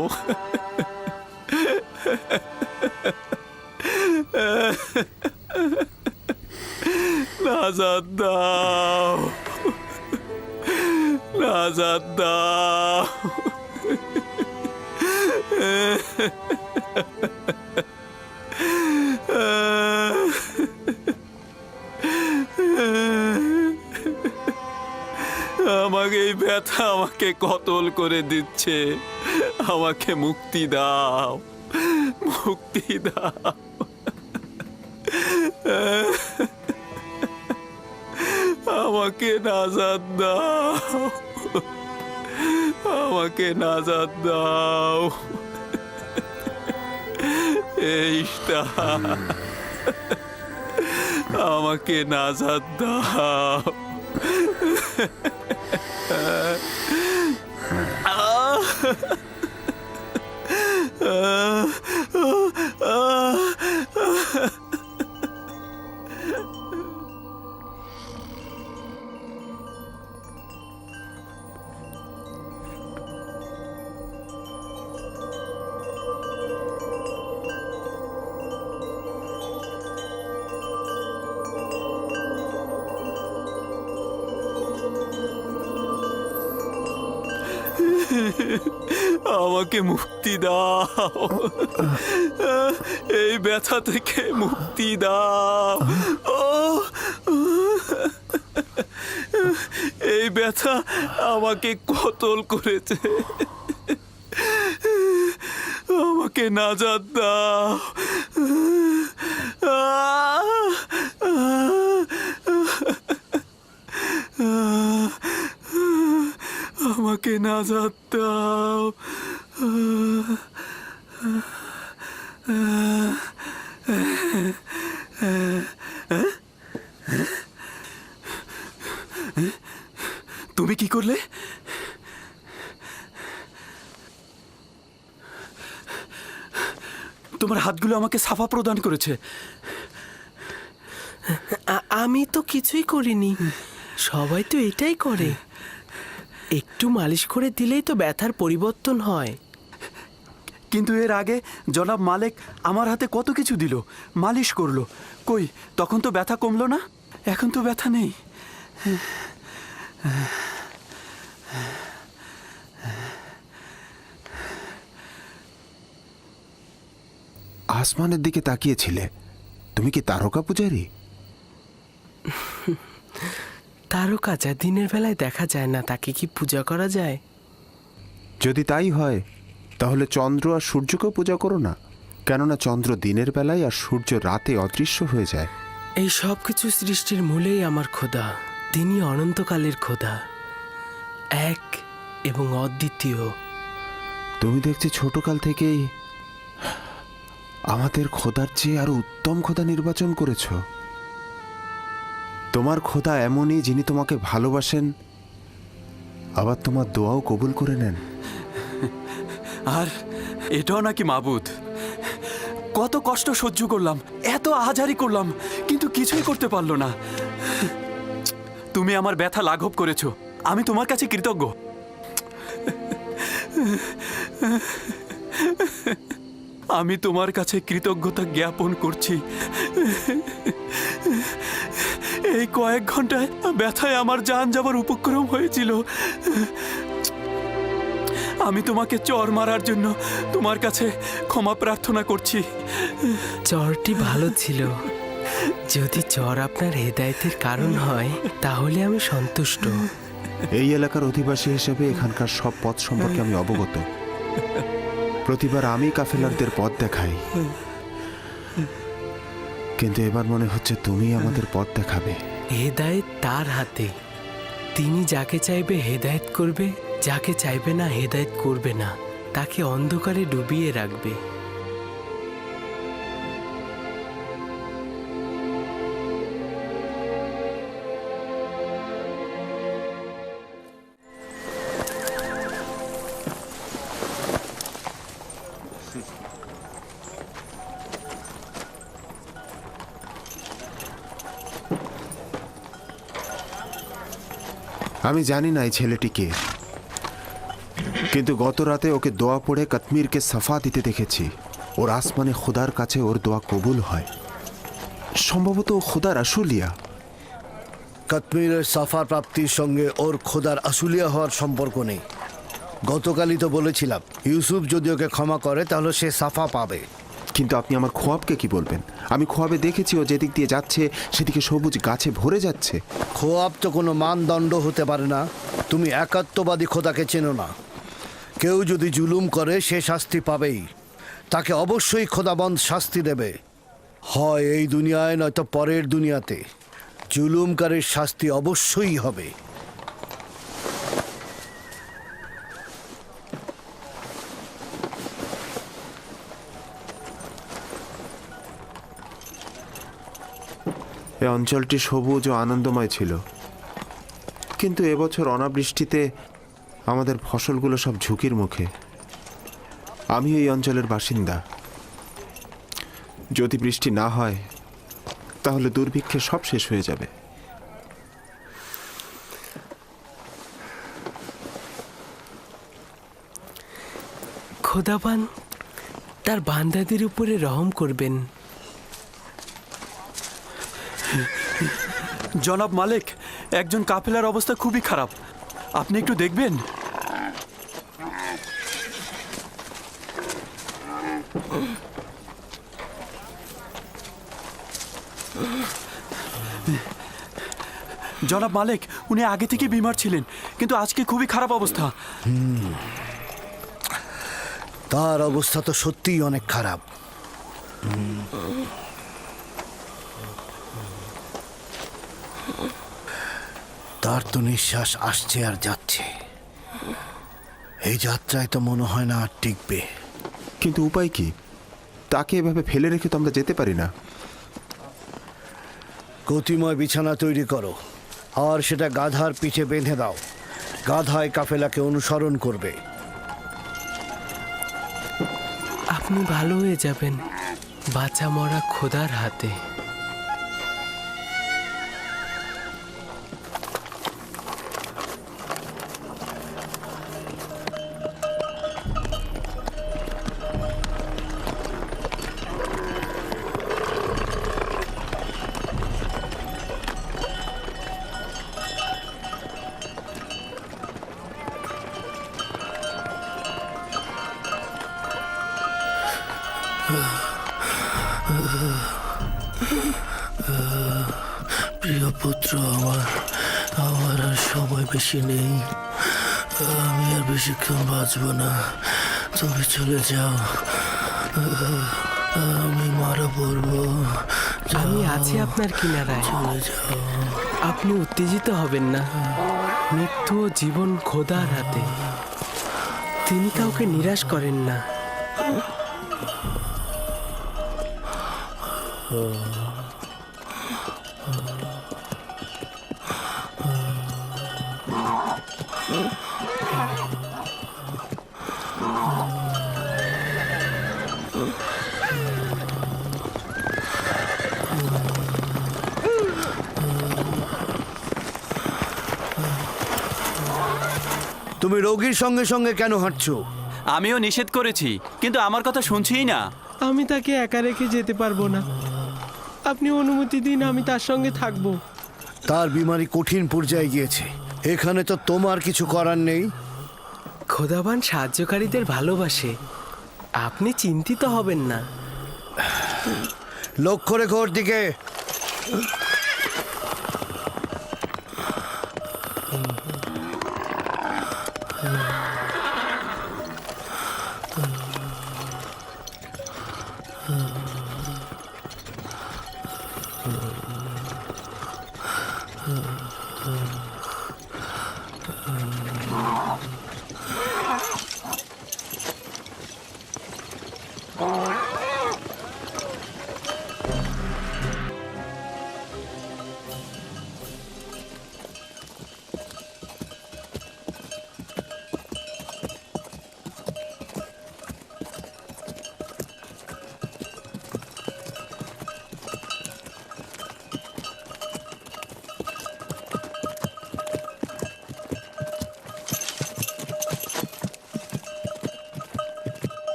নাজাত দাও, নাজাত দাও। আমাকে এই ব্যথা আমাকে কতল করে দিচ্ছে, আমাকে মুক্তি দাও, মুক্তি দাও। আমাকে নাজাত দাও, আমাকে নাজাত দাও। এইটা আমাকে নাজাত দাও। আমাকে মুক্তি দাও, এই ব্যথা থেকে মুক্তি দাও। ও, এই ব্যথা আমাকে কতল করেছে, আমাকে নাজাত দাও। আমাকে নাজাত দাও। তুমি কি করলে? তোমার হাতগুলো আমাকে সাফা প্রদান করেছে। আমি তো কিছুই করিনি, সবাই তো এটাই করে। একটু মালিশ করে দিলেই তো ব্যথার পরিবর্তন হয়। কিন্তু এর আগে জনাব মালিক আমার হাতে কত কিছু দিল, মালিশ করলো, কই তখন তো ব্যথা কমলো না? এখন তো ব্যথা নেই। আসমানের দিকে তাকিয়েছিলে, তুমি কি তারকা পূজারী? তারকা যা দিনের বেলায় দেখা যায় না, তাকে কি পূজা করা যায়? যদি তাই হয় তাহলে চন্দ্র আর সূর্যকেও পূজা করো না, কেননা চন্দ্র দিনের বেলায় আর সূর্য রাতে অদৃশ্য হয়ে যায়। এই সব কিছু সৃষ্টির মূলেই আমার খোদা, তিনি অনন্তকালের খোদা, এক এবং অদ্বিতীয়। তুমি দেখছি ছোটকাল থেকেই আমাদের খোদার চেয়ে আরো উত্তম খোদা নির্বাচন করেছ। তোমার খোদা এমনই, যিনি তোমাকে ভালোবাসেন, আবার তোমার দোয়াও কবুল করে নেন। আর এটাও নাকি মাবুদ? কত কষ্ট সহ্য করলাম, এত আহাজারি করলাম, কিন্তু কিছুই করতে পারলো না। তুমি আমার ব্যথা লাঘব করেছো, আমি তোমার কাছে কৃতজ্ঞ। আমি তোমার কাছে কৃতজ্ঞতা জ্ঞাপন করছি। এই কয়েক ঘন্টায় ব্যথায় আমার জান যাবার উপক্রম হয়েছিল। আমি তোমাকে চর মারার জন্য তোমার কাছে ক্ষমা প্রার্থনা করছি। চরটি ভালো ছিল, যদি চর আপনার হেদায়েতের কারণ হয় তাহলে আমি সন্তুষ্ট। এই এলাকার অধিবাসী হিসেবে এখানকার সব পথ সম্পর্কে আমি অবগত। প্রতিবার আমি কাফেলারদের পথ দেখাই, কিন্তু এবার মনে হচ্ছে তুমি আমাদের পথ দেখাবে। হেদায়েত তার হাতে, তিনি যাকে চাইবে হেদায়েত করবে, যাকে চাইবে না হেদায়েত করবে না, তাকে অন্ধকারে ডুবিয়ে রাখবে। আমি জানি না এই ছেলেটি কে, কিন্তু গত রাতে ওকে দোয়া পড়ে কাশ্মীরকে সাফা দিতে দেখেছি। ওর আসমানে খোদার কাছে ওর দোয়া কবুল হয়। সম্ভবত ও খোদার আশুলিয়া। কাশ্মীরের সাফার প্রাপ্তির সঙ্গে ওর খোদার আশুলিয়া হওয়ার সম্পর্ক নেই। গতকালই তো বলেছিলাম ইউসুফ যদি ওকে ক্ষমা করে তাহলে সে সাফা পাবে। কিন্তু আপনি আমার খোয়াবকে কি বলবেন? আমি খোয়াবে দেখেছি ও যেদিক দিয়ে যাচ্ছে সেদিকে সবুজ গাছে ভরে যাচ্ছে। খোয়াব তো কোনো মানদণ্ড হতে পারে না। তুমি একাত্মবাদী খোদাকে চেনো না। কেউ যদি জুলুম করে সে শাস্তি পাবেই। তাকে অবশ্যই খোদাবন্ধ শাস্তি দেবে, হয় এই দুনিয়ায় নয়তো পরের দুনিয়াতে। জুলুমকারীর শাস্তি অবশ্যই হবে। এই অঞ্চলটি সবুজ ও আনন্দময় ছিল, কিন্তু এবছর অনাবৃষ্টিতে আমাদের ফসলগুলো সব ঝুঁকির মুখে। আমি এই অঞ্চলের বাসিন্দা। যদি বৃষ্টি না হয় তাহলে দুর্ভিক্ষে সব শেষ হয়ে যাবে। খোদাবান তার বান্দাদের উপরে রহম করবেন। জনাব মালিক, একজন কাফেলার অবস্থা খুবই খারাপ, আপনি একটু দেখবেন। জনাব মালিক, উনি আগে থেকে বিমার ছিলেন, কিন্তু আজকে খুবই খারাপ অবস্থা। তার অবস্থা তো সত্যিই অনেক খারাপ। তার তো নিঃশ্বাস আসছে আর যাচ্ছে। এই যাত্রায় তো মনে হয় না আর টিকবে। কিন্তু উপায় কি? তাকে এভাবে ফেলে রেখে তো আমরা যেতে পারি না। গতিময় বিছানা তৈরি করো আর সেটা গাধার পিঠে বেঁধে দাও। গাধায় কাফেলাকে অনুসরণ করবে। আপনি ভালো হয়ে যাবেন বাঁচা মরা খোদার হাতে। প্রিয় পুত্র আমার, আমার আর সময় বেশি নেই। আমি আর বেশিক্ষণ বাঁচব না। তুমি চলে যাও, আমি মারা পড়বো। আমি আছি আপনার কিনারায়। চলে যাও। আপনি উত্তেজিত হবেন না। মৃত্যু ও জীবন খোদার হাতে। তিনি কাউকে নিরাশ করেন না। তুমি রোগীর সঙ্গে সঙ্গে কেন হাঁটছো? আমিও নিষেধ করেছি, কিন্তু আমার কথা শুনছেই না। আমি তাকে একা রেখে যেতে পারবো না। আপনি অনুমতি দিন, আমি তার সঙ্গে থাকবো। তার বিমারি কঠিন পর্যায়ে গিয়েছে, এখানে তো তোমার কিছু করার নেই। খোদাবান সাহায্যকারীদের ভালোবাসে, আপনি চিন্তিত হবেন না। লক্ষ্য রেখো ওর দিকে।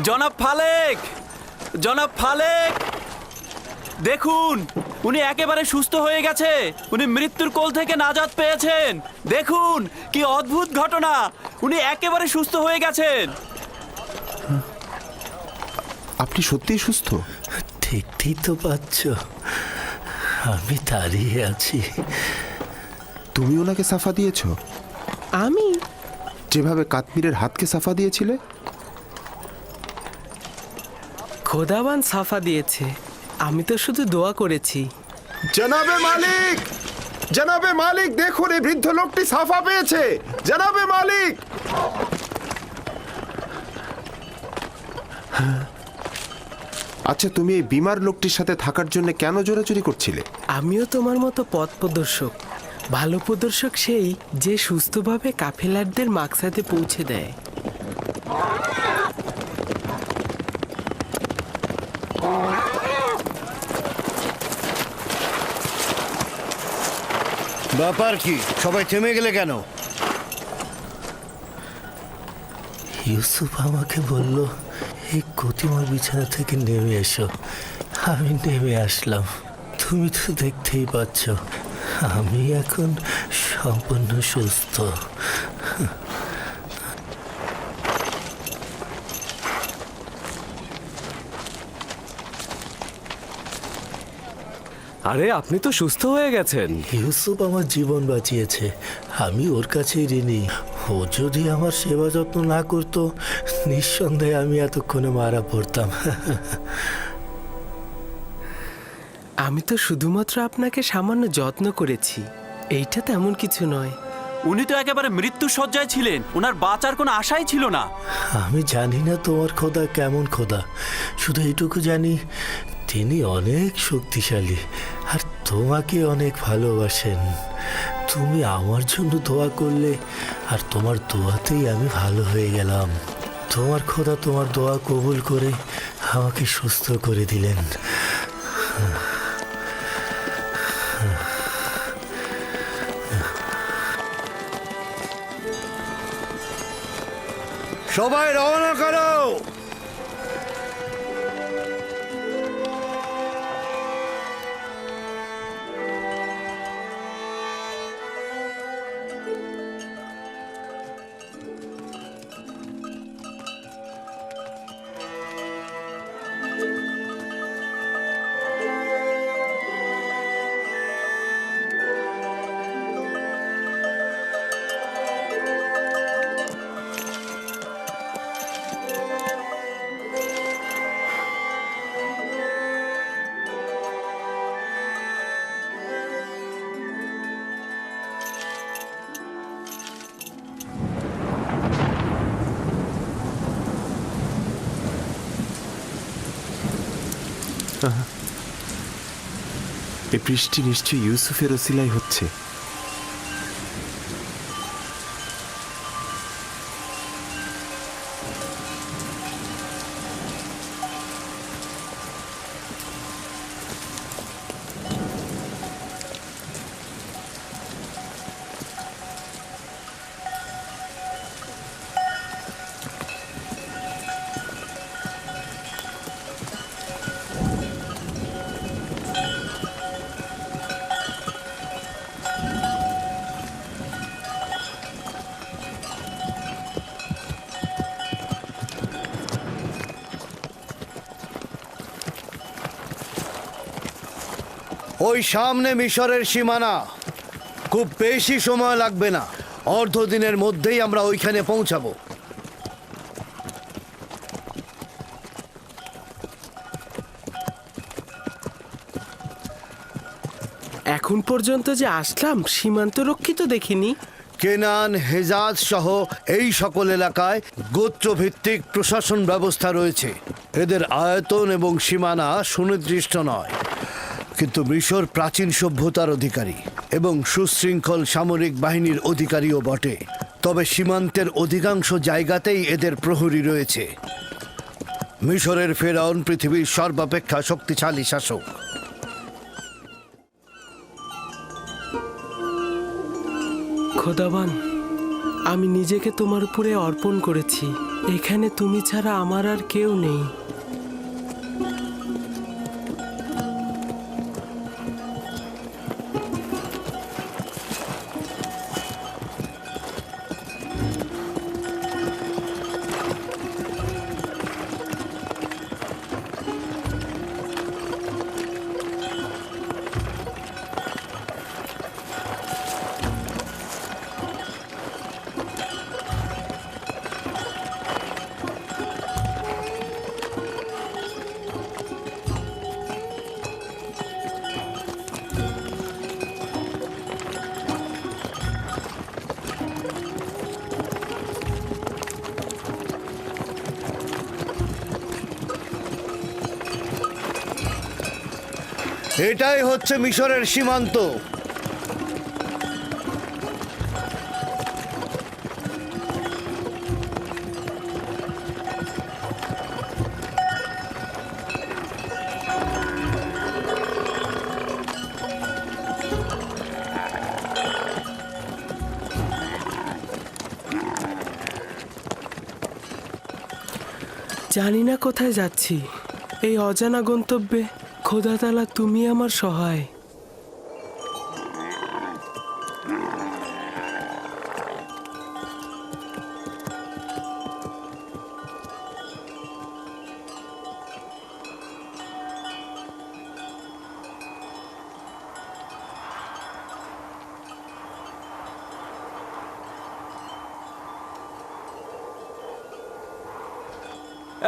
জনাব ফালেক, জনাব ফালেক, দেখুন উনি একেবারে সুস্থ হয়ে গেছে। উনি মৃত্যুর কোল থেকে নাজাত পেয়েছেন। দেখুন কি অদ্ভুত ঘটনা, উনি একেবারে সুস্থ হয়ে গেছেন। আপনি সত্যিই সুস্থ? দেখতেই তো পাচ্ছ, আমি দাঁড়িয়ে আছি। তুমি ওনাকে সাফা দিয়েছো আমি যেভাবে কাশ্মীরের হাতকে সাফা দিয়েছিলে? খোদাবান সাফা দিয়েছে, আমি তো শুধু দোয়া করেছি। জনাবে মালিক, জনাবে মালিক, দেখুন এই বৃদ্ধ লোকটি সাফা পেয়েছে। জনাবে মালিক, আচ্ছা তুমি এই বিমার লোকটির সাথে থাকার জন্য কেন জোরাজুরি করছিলে? আমিও তোমার মতো পথ প্রদর্শক। ভালো প্রদর্শক সেই যে সুস্থভাবে কাফেলারদের মাকসাদে পৌঁছে দেয়। ব্যাপার কি, সবাই থেমে গেলে কেন? ইউসুফ আমাকে বলল এই গতিময় বিছানা থেকে নেমে এসো। আমি নেমে আসলাম। তুমি তো দেখতেই পাচ্ছ আমি এখন সম্পূর্ণ সুস্থ। আরে আপনি তো সুস্থ হয়ে গেছেন। ইউসুফ আমার জীবন বাঁচিয়েছে, আমি ওর কাছেই ঋণী। ও যদি আমার সেবা যত্ন না করতো নিঃসন্দেহে আমি এতক্ষণে মারা পড়তাম। আমি তো শুধুমাত্র আপনাকে সামান্য যত্ন করেছি, এইটা তেমন কিছু নয়। উনি তো একেবারে মৃত্যু সজ্জায় ছিলেন, ওনার বাঁচার কোনো আশাই ছিল না। আমি জানি না তোমার খোদা কেমন খোদা, শুধু এইটুকু জানি তিনি অনেক শক্তিশালী আর তোমাকে অনেক ভালোবাসেন। তুমি আমার জন্য দোয়া করলে আর তোমার দোয়াতেই আমি ভালো হয়ে গেলাম। তোমার খোদা তোমার দোয়া কবুল করে আমাকে সুস্থ করে দিলেন। সবাই রওনা করো। এই বৃষ্টি নিশ্চয়ই ইউসুফের ওসিলাই হচ্ছে। ওই সামনে মিশরের সীমানা, খুব বেশি সময় লাগবে না, অর্ধ দিনের মধ্যেই আমরা ওইখানে পৌঁছাবো। এখন পর্যন্ত যে আসলাম সীমান্ত রক্ষিত দেখিনি। কেনান, হেজাজ সহ এই সকল এলাকায় গোত্রভিত্তিক প্রশাসন ব্যবস্থা রয়েছে। এদের আয়তন এবং সীমানা সুনির্দিষ্ট নয়, কিন্তু মিশর প্রাচীন সভ্যতার অধিকারী এবং সুশৃঙ্খল সামরিক বাহিনীর অধিকারীও বটে। তবে সীমান্তের অধিকাংশ জায়গাতেই এদের প্রহরী রয়েছে। মিশরের ফেরাউন পৃথিবীর সর্বাপেক্ষা শক্তিশালী শাসক। খোদাবান, আমি নিজেকে তোমার উপরে অর্পণ করেছি। এখানে তুমি ছাড়া আমার আর কেউ নেই। এটাই হচ্ছে মিশরের সীমান্ত। জানি না কোথায় যাচ্ছি। এই অজানা গন্তব্যে খোদা তাআলা তুমি আমার সহায়।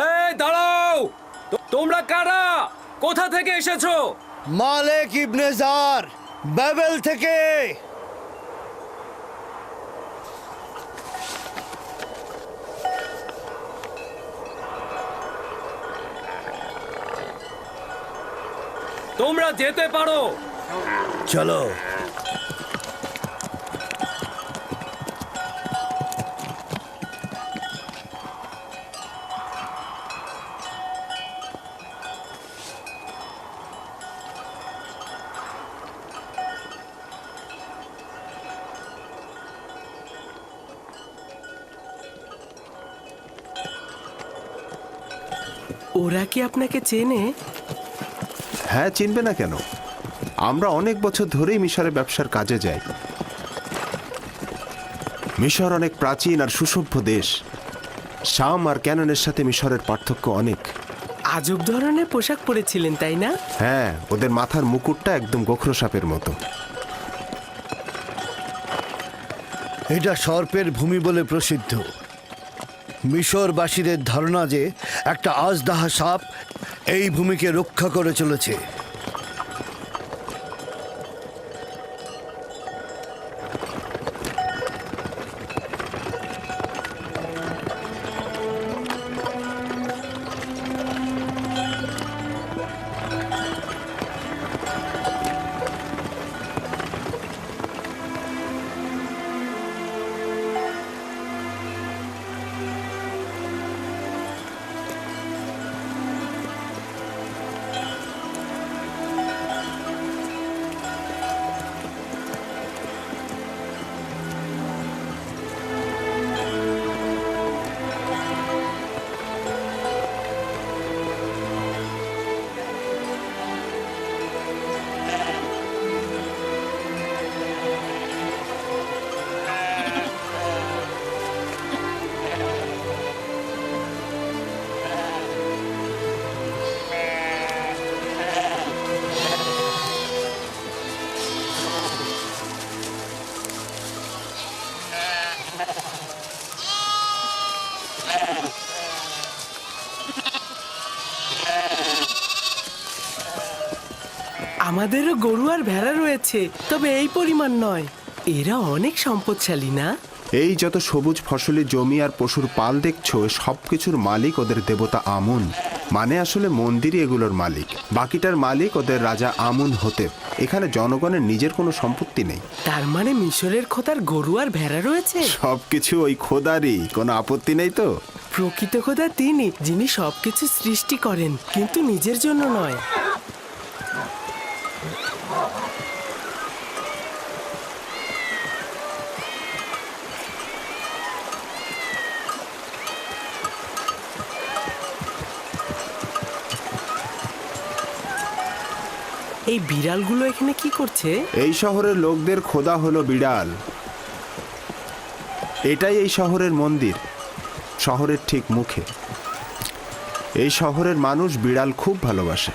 এই দাঁড়াও, তোমরা কারা? কোথা থেকে এসেছো? মালেক ইবনে জার, বাবেল থেকে। তোমরা যেতে পারো। চলো। ওরা কি আপনাকে চেনে? হ্যাঁ, চিনবে না কেন? আমরা অনেক বছর ধরেই মিশরে ব্যবসার কাজে যাই। মিশর অনেক প্রাচীন আর সুসভ্য দেশ। শাম আর ক্যাননের সাথে মিশরের পার্থক্য অনেক। আজব ধরনের পোশাক পরেছিলেন, তাই না? হ্যাঁ, ওদের মাথার মুকুটটা একদম গোখরো সাপের মতো। এটা সর্পের ভূমি বলে প্রসিদ্ধ। মিশরবাসীদের ধারণা যে একটা আজদাহা সাপ এই ভূমিকে রক্ষা করে চলেছে। আমাদেরও গরু আর ভেড়া রয়েছে, তবে এই পরিমাণ নয়। এরা অনেক সম্পদশালী, না? এই যত সবুজ ফসলি জমি আর পশুর পাল দেখছো, সবকিছুর মালিক ওদের দেবতা আমুন। মানে আসলে মন্দিরই এগুলোর মালিক। বাকিটার মালিক ওদের রাজা আমুন হতে। এখানে জনগণের নিজের কোনো সম্পত্তি নেই। তার মানে মিশরের খোদার গরু আর ভেড়া রয়েছে? সবকিছু ওই খোদারই, কোনো আপত্তি নেই তো? প্রকৃত খোদা তিনি, যিনি সবকিছু সৃষ্টি করেন, কিন্তু নিজের জন্য নয়। এই বিড়ালগুলো এখানে কি করছে? এই শহরের লোকদের খোদা হলো বিড়াল। এটাই এই শহরের মন্দির, শহরের ঠিক মুখে। এই শহরের মানুষ বিড়াল খুব ভালোবাসে।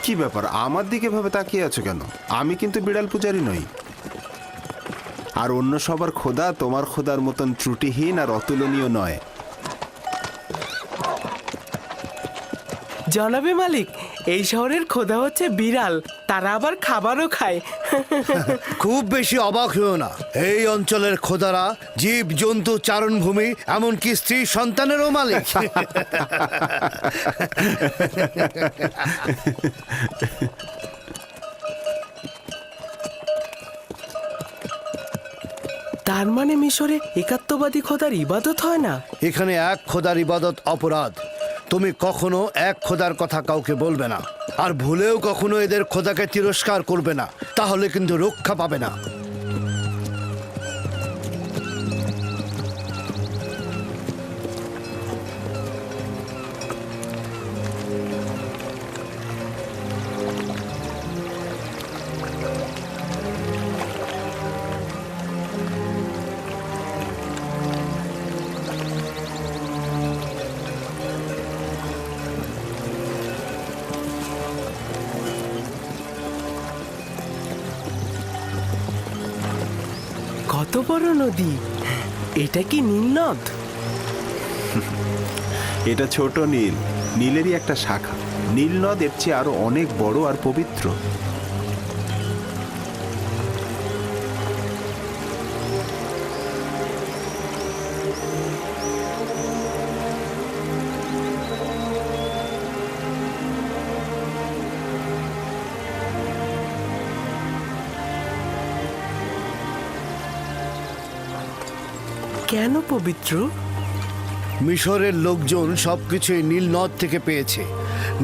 কি ব্যাপার, আমার দিকে ভাবে তাকিয়ে আছো কেন? আমি কিন্তু বিড়াল পূজারী নই। আর অন্য সবার খোদা তোমার খোদার মতন ত্রুটিহীন আর অতুলনীয় নয়। জনাবে মালিক, এই শহরের খোদা হচ্ছে বিড়াল, তারা আবার খাবারও খায়। খুব বেশি অবাক হয়েও না, এই অঞ্চলের খোদারা জীব জন্তু চারণভূমি এমনকি স্ত্রী সন্তানেরও মালিক। তার মানে মিশরে একাত্মবাদী খোদার ইবাদত হয় না? এখানে এক খোদার ইবাদত অপরাধ। তুমি কখনো এক খোদার কথা কাউকে বলবে না, আর ভুলেও কখনো এদের খোদাকে তিরস্কার করবে না, তাহলে কিন্তু রক্ষা পাবে না। কত বড় নদী! এটা কি নীল নদ? এটা ছোট নীল, নীলেরই একটা শাখা। নীল নদ এর চেয়ে আরো অনেক বড় আর পবিত্র। কেন পবিত্র? মিশরের লোকজন সবকিছুই নীল নদ থেকে পেয়েছে।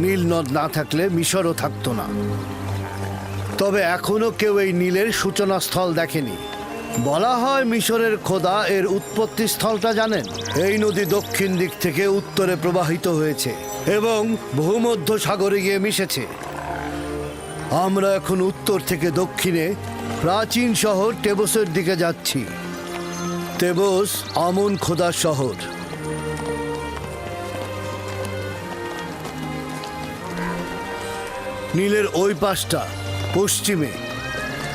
নীল নদ না থাকলে মিশরও থাকতো না। তবে এখনো কেউ এই নীলের সূচনা স্থল দেখেনি। বলা হয় মিশরের খোদা এর উৎপত্তি স্থলটা জানেন। এই নদী দক্ষিণ দিক থেকে উত্তরে প্রবাহিত হয়েছে এবং ভূমধ্য সাগরে গিয়ে মিশেছে। আমরা এখন উত্তর থেকে দক্ষিণে প্রাচীন শহর টেবসের দিকে যাচ্ছি। তেবস আমন খোদার শহর। নীলের ওই পাশটা পশ্চিমে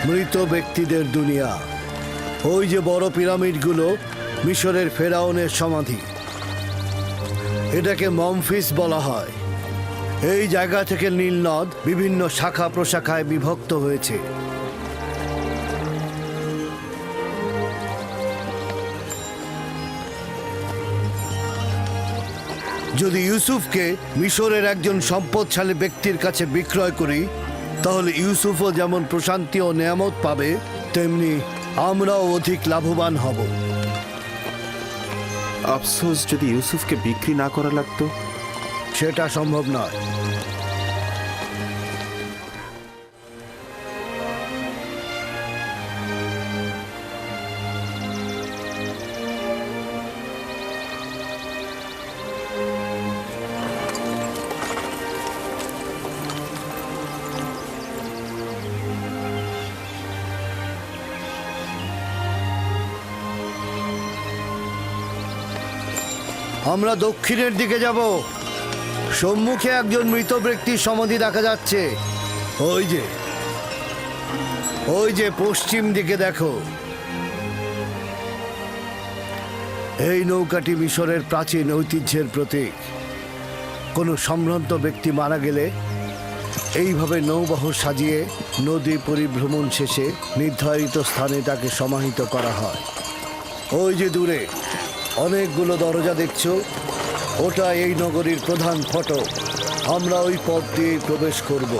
মৃত ব্যক্তিদের দুনিয়া। ওই যে বড় পিরামিডগুলো মিশরের ফেরাউনের সমাধি। এটাকে মমফিস বলা হয়। এই জায়গা থেকে নীল নদ বিভিন্ন শাখা প্রশাখায় বিভক্ত হয়েছে। যদি ইউসুফকে মিশরের একজন সম্পদশালী ব্যক্তির কাছে বিক্রয় করি, তাহলে ইউসুফও যেমন প্রশান্তি ও নেয়ামত পাবে, তেমনি আমরাও অধিক লাভবান হব। আফসোস, যদি ইউসুফকে বিক্রি না করা লাগতো। সেটা সম্ভব নয়। আমরা দক্ষিণের দিকে যাব। সম্মুখে একজন মৃত ব্যক্তির সমাধি দেখা যাচ্ছে। ওই যে পশ্চিম দিকে দেখো। এই নৌকাটি মিশরের প্রাচীন ঐতিহ্যের প্রতীক। কোনো সম্ভ্রান্ত ব্যক্তি মারা গেলে এইভাবে নৌবহর সাজিয়ে নদী পরিভ্রমণ শেষে নির্ধারিত স্থানে তাকে সমাহিত করা হয়। ওই যে দূরে অনেকগুলো দরজা দেখছো, ওটা এই নগরীর প্রধান ফটক। আমরা ওই পথ দিয়ে প্রবেশ করব।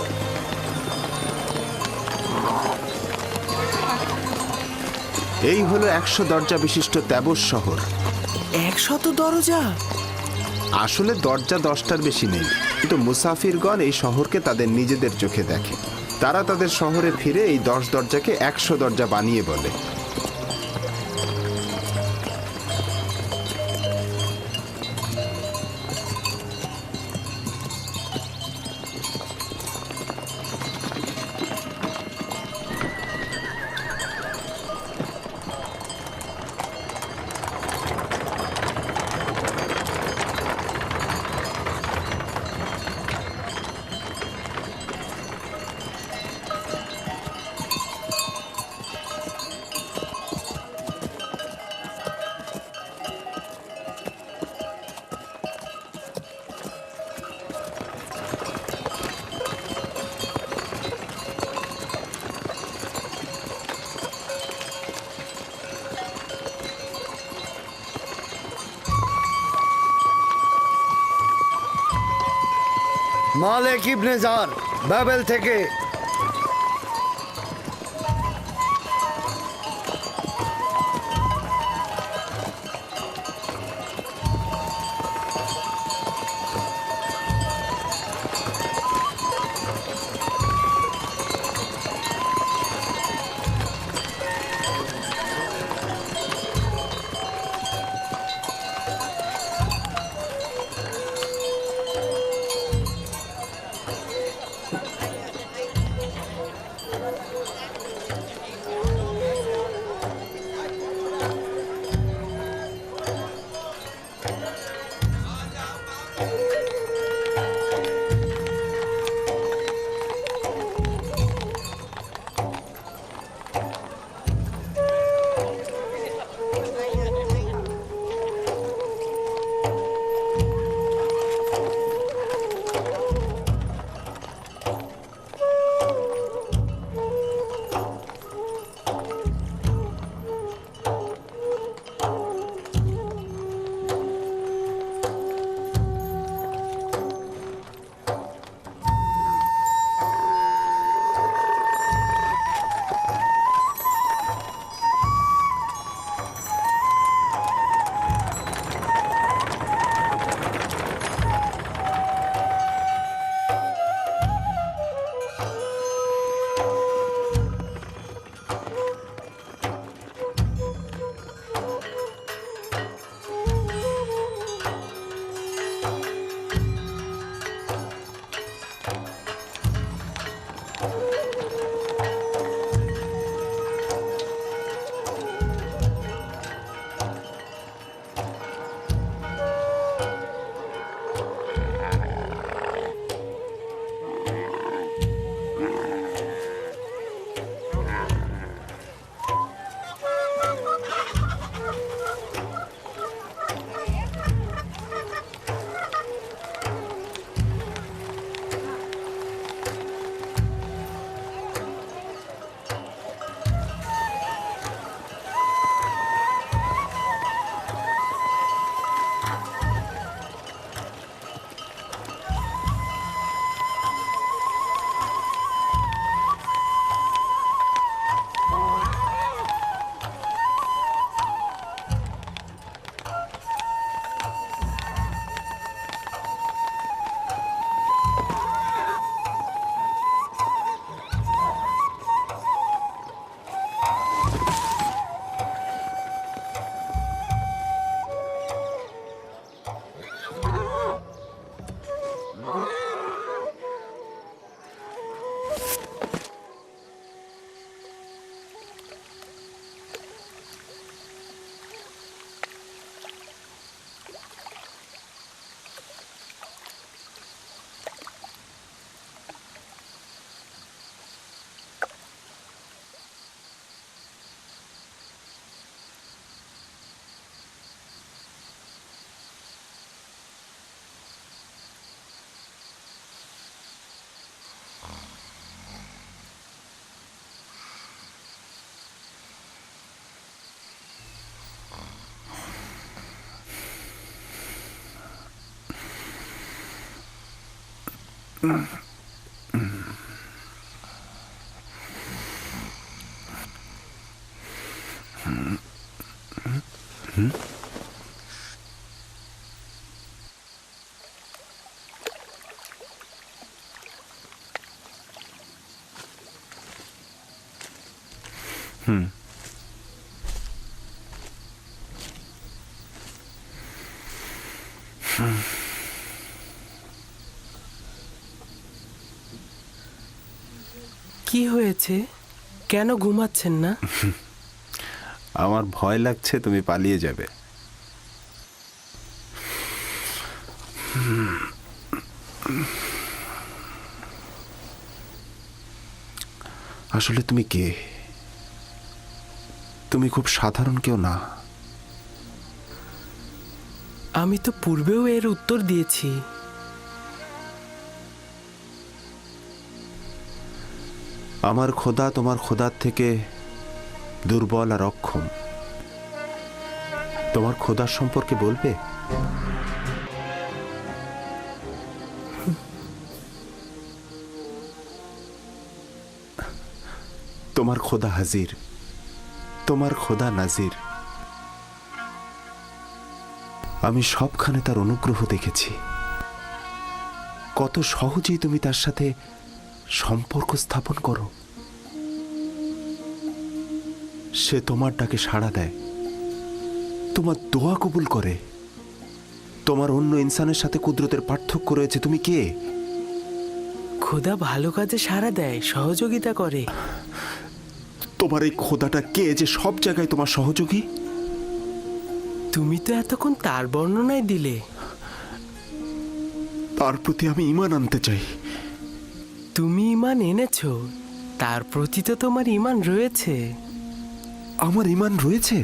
এই হলো 100 দরজা বিশিষ্ট তেবস শহর। 100 দরজা? আসলে দরজা 10টার বেশি নেই, কিন্তু মুসাফিরগণ এই শহরকে তাদের নিজেদের চোখে দেখে। তারা তাদের শহরে ফিরে এই 10 দরজাকে 100 দরজা বানিয়ে বলে। মালিক ইবনে জার, বাবেল থেকে। কি হয়েছে? কেন ঘুমাচ্ছেন না? আমার ভয় লাগছে তুমি পালিয়ে যাবে। আসলে তুমি কে? তুমি খুব সাধারণ কেউ না। আমি তো পূর্বেও এর উত্তর দিয়েছি। আমার খোদা তোমার খোদার থেকে দুর্বল আর অক্ষম। তোমার খোদার সম্পর্কে বলবে? তোমার খোদা হাজির, তোমার খোদা নাজির। আমি সবখানে তার অনুগ্রহ দেখেছি। কত সহজেই তুমি তার সাথে সম্পর্ক স্থাপন করো। সে তোমার ডাকে সাড়া দেয়, তোমার দোয়া কবুল করে। তোমার অন্য ইনসানের সাথে কুদরতের পার্থক্য রয়েছে। তুমি কে? খোদা ভালো কাজে সাড়া দেয়, সহযোগিতা করে। তোমার এই খোদাটা কে যে সব জায়গায় তোমার সহযোগী? তুমি তো এতক্ষণ তার বর্ণনায় দিলে। তার প্রতি আমি ঈমান আনতে চাই। তুমি ঈমান এনেছো, তার প্রতি তো তোমার ঈমান রয়েছে। আমার ঈমান রয়েছে?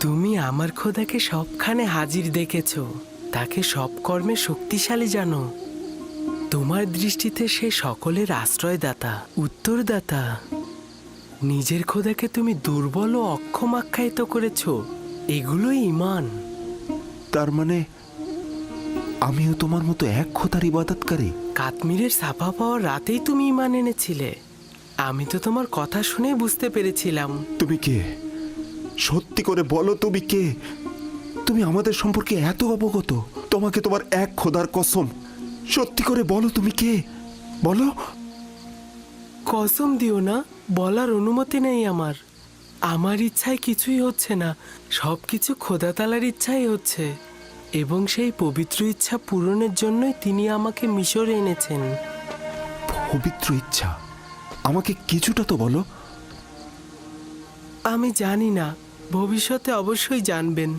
তুমি আমার খোদাকে সবখানে হাজির দেখেছো, তাকে সব কর্মে শক্তিশালী জানো। তোমার দৃষ্টিতে সে সকলের আশ্রয়দাতা, উত্তরদাতা। নিজের খোদাকে তুমি দুর্বল ও অক্ষম আখ্যায়িত করেছো, এগুলোই ঈমান। তার মানে আমিও তোমার মতো এক খোদার ইবাদতকারী? কাশ্মীরের সাফা পাওয়ার রাতেই তুমি ঈমান এনেছিলে। আমি তো তোমার কথা শুনে বুঝতে পেরেছিলাম। তুমি কে? সত্যি করে বলো, তুমি কে? তুমি আমাদের সম্পর্কে এত অবগত। তোমাকে তোমার এক খোদার কসম, সত্যি করে বলো তুমি কে? বলো। কসম দিও না, বলার অনুমতি নেই আমার। আমার ইচ্ছায় কিছুই হচ্ছে না, সব কিছু খোদা তাআলার ইচ্ছাই হচ্ছে। এবং সেই পবিত্র ইচ্ছা পূরণের জন্যই তিনি আমাকে মিশরে এনেছেন। পবিত্র ইচ্ছা? আমাকে কিছুটা তো বলো। আমি জানি না, ভবিষ্যতে অবশ্যই জানবেন।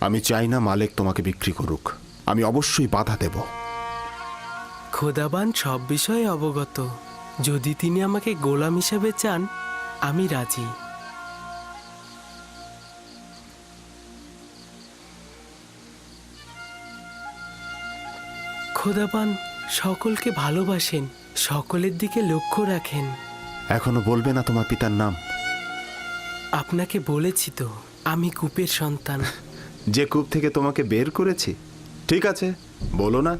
আমি চাই না মালিক তোমাকে বিক্রি করুক। আমি অবশ্যই বাধা দেব। খোদাবান সব বিষয়ে অবগত। যদি তিনি আমাকে গোলাম হিসেবে চান, আমি রাজি। খোদাবান সকলকে ভালোবাসেন, সকলের দিকে লক্ষ্য রাখেন। এখনো বলবে না তোমার পিতার নাম? আপনাকে বলেছি তো, আমি কূপের সন্তান। যে কূপ থেকে তোমাকে বের করেছি? ঠিক আছে, বলো না।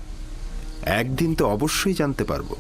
একদিন তো অবশ্যই জানতে পারবো।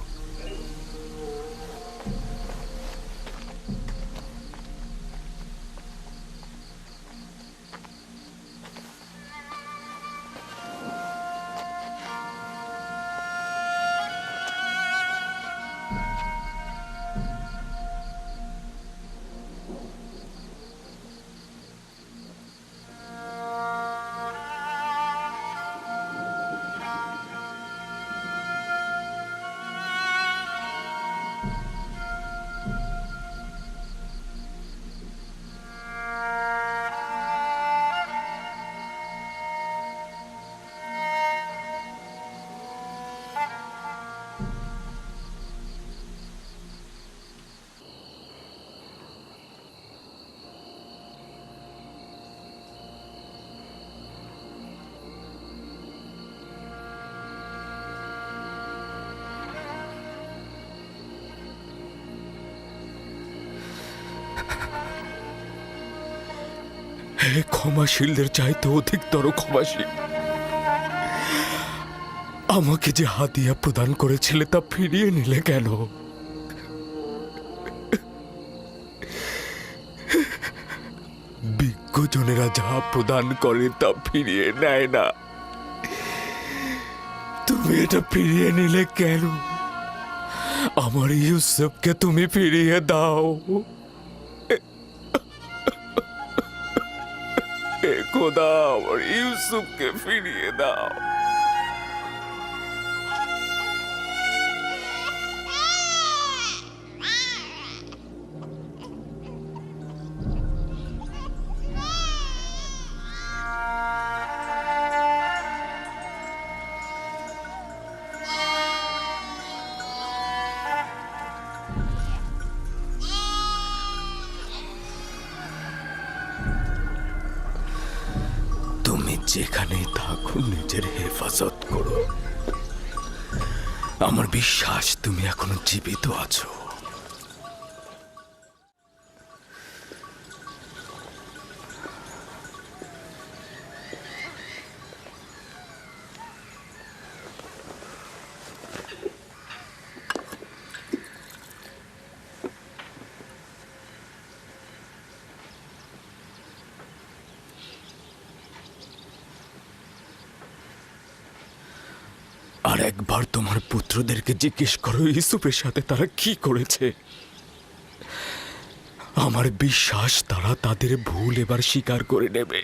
হে ক্ষমাশীলদের চাইতে অধিকতর ক্ষমাশীল, আমাকে যে হাদিয়া প্রদান করেছিলে তা ফিরিয়ে নিলে কেন? বিজ্ঞজনেরা যা প্রদান করে তা ফিরিয়ে নেয় না, তুমি এটা ফিরিয়ে নিলে কেন? আমার ইউসুফকে তুমি ফিরিয়ে দাও। হে খোদা, আমার ইউসুফকে ফিরিয়ে দাও। তুমি যেখানেই থাকো নিজের হেফাজত করো। আমার বিশ্বাস তুমি এখনো জীবিত আছো। আর একবার তোমার পুত্রদেরকে জিজ্ঞেস করো ইউসুফের সাথে তারা কি করেছে। আমার বিশ্বাস তারা তাদের ভুল এবার স্বীকার করে নেবে,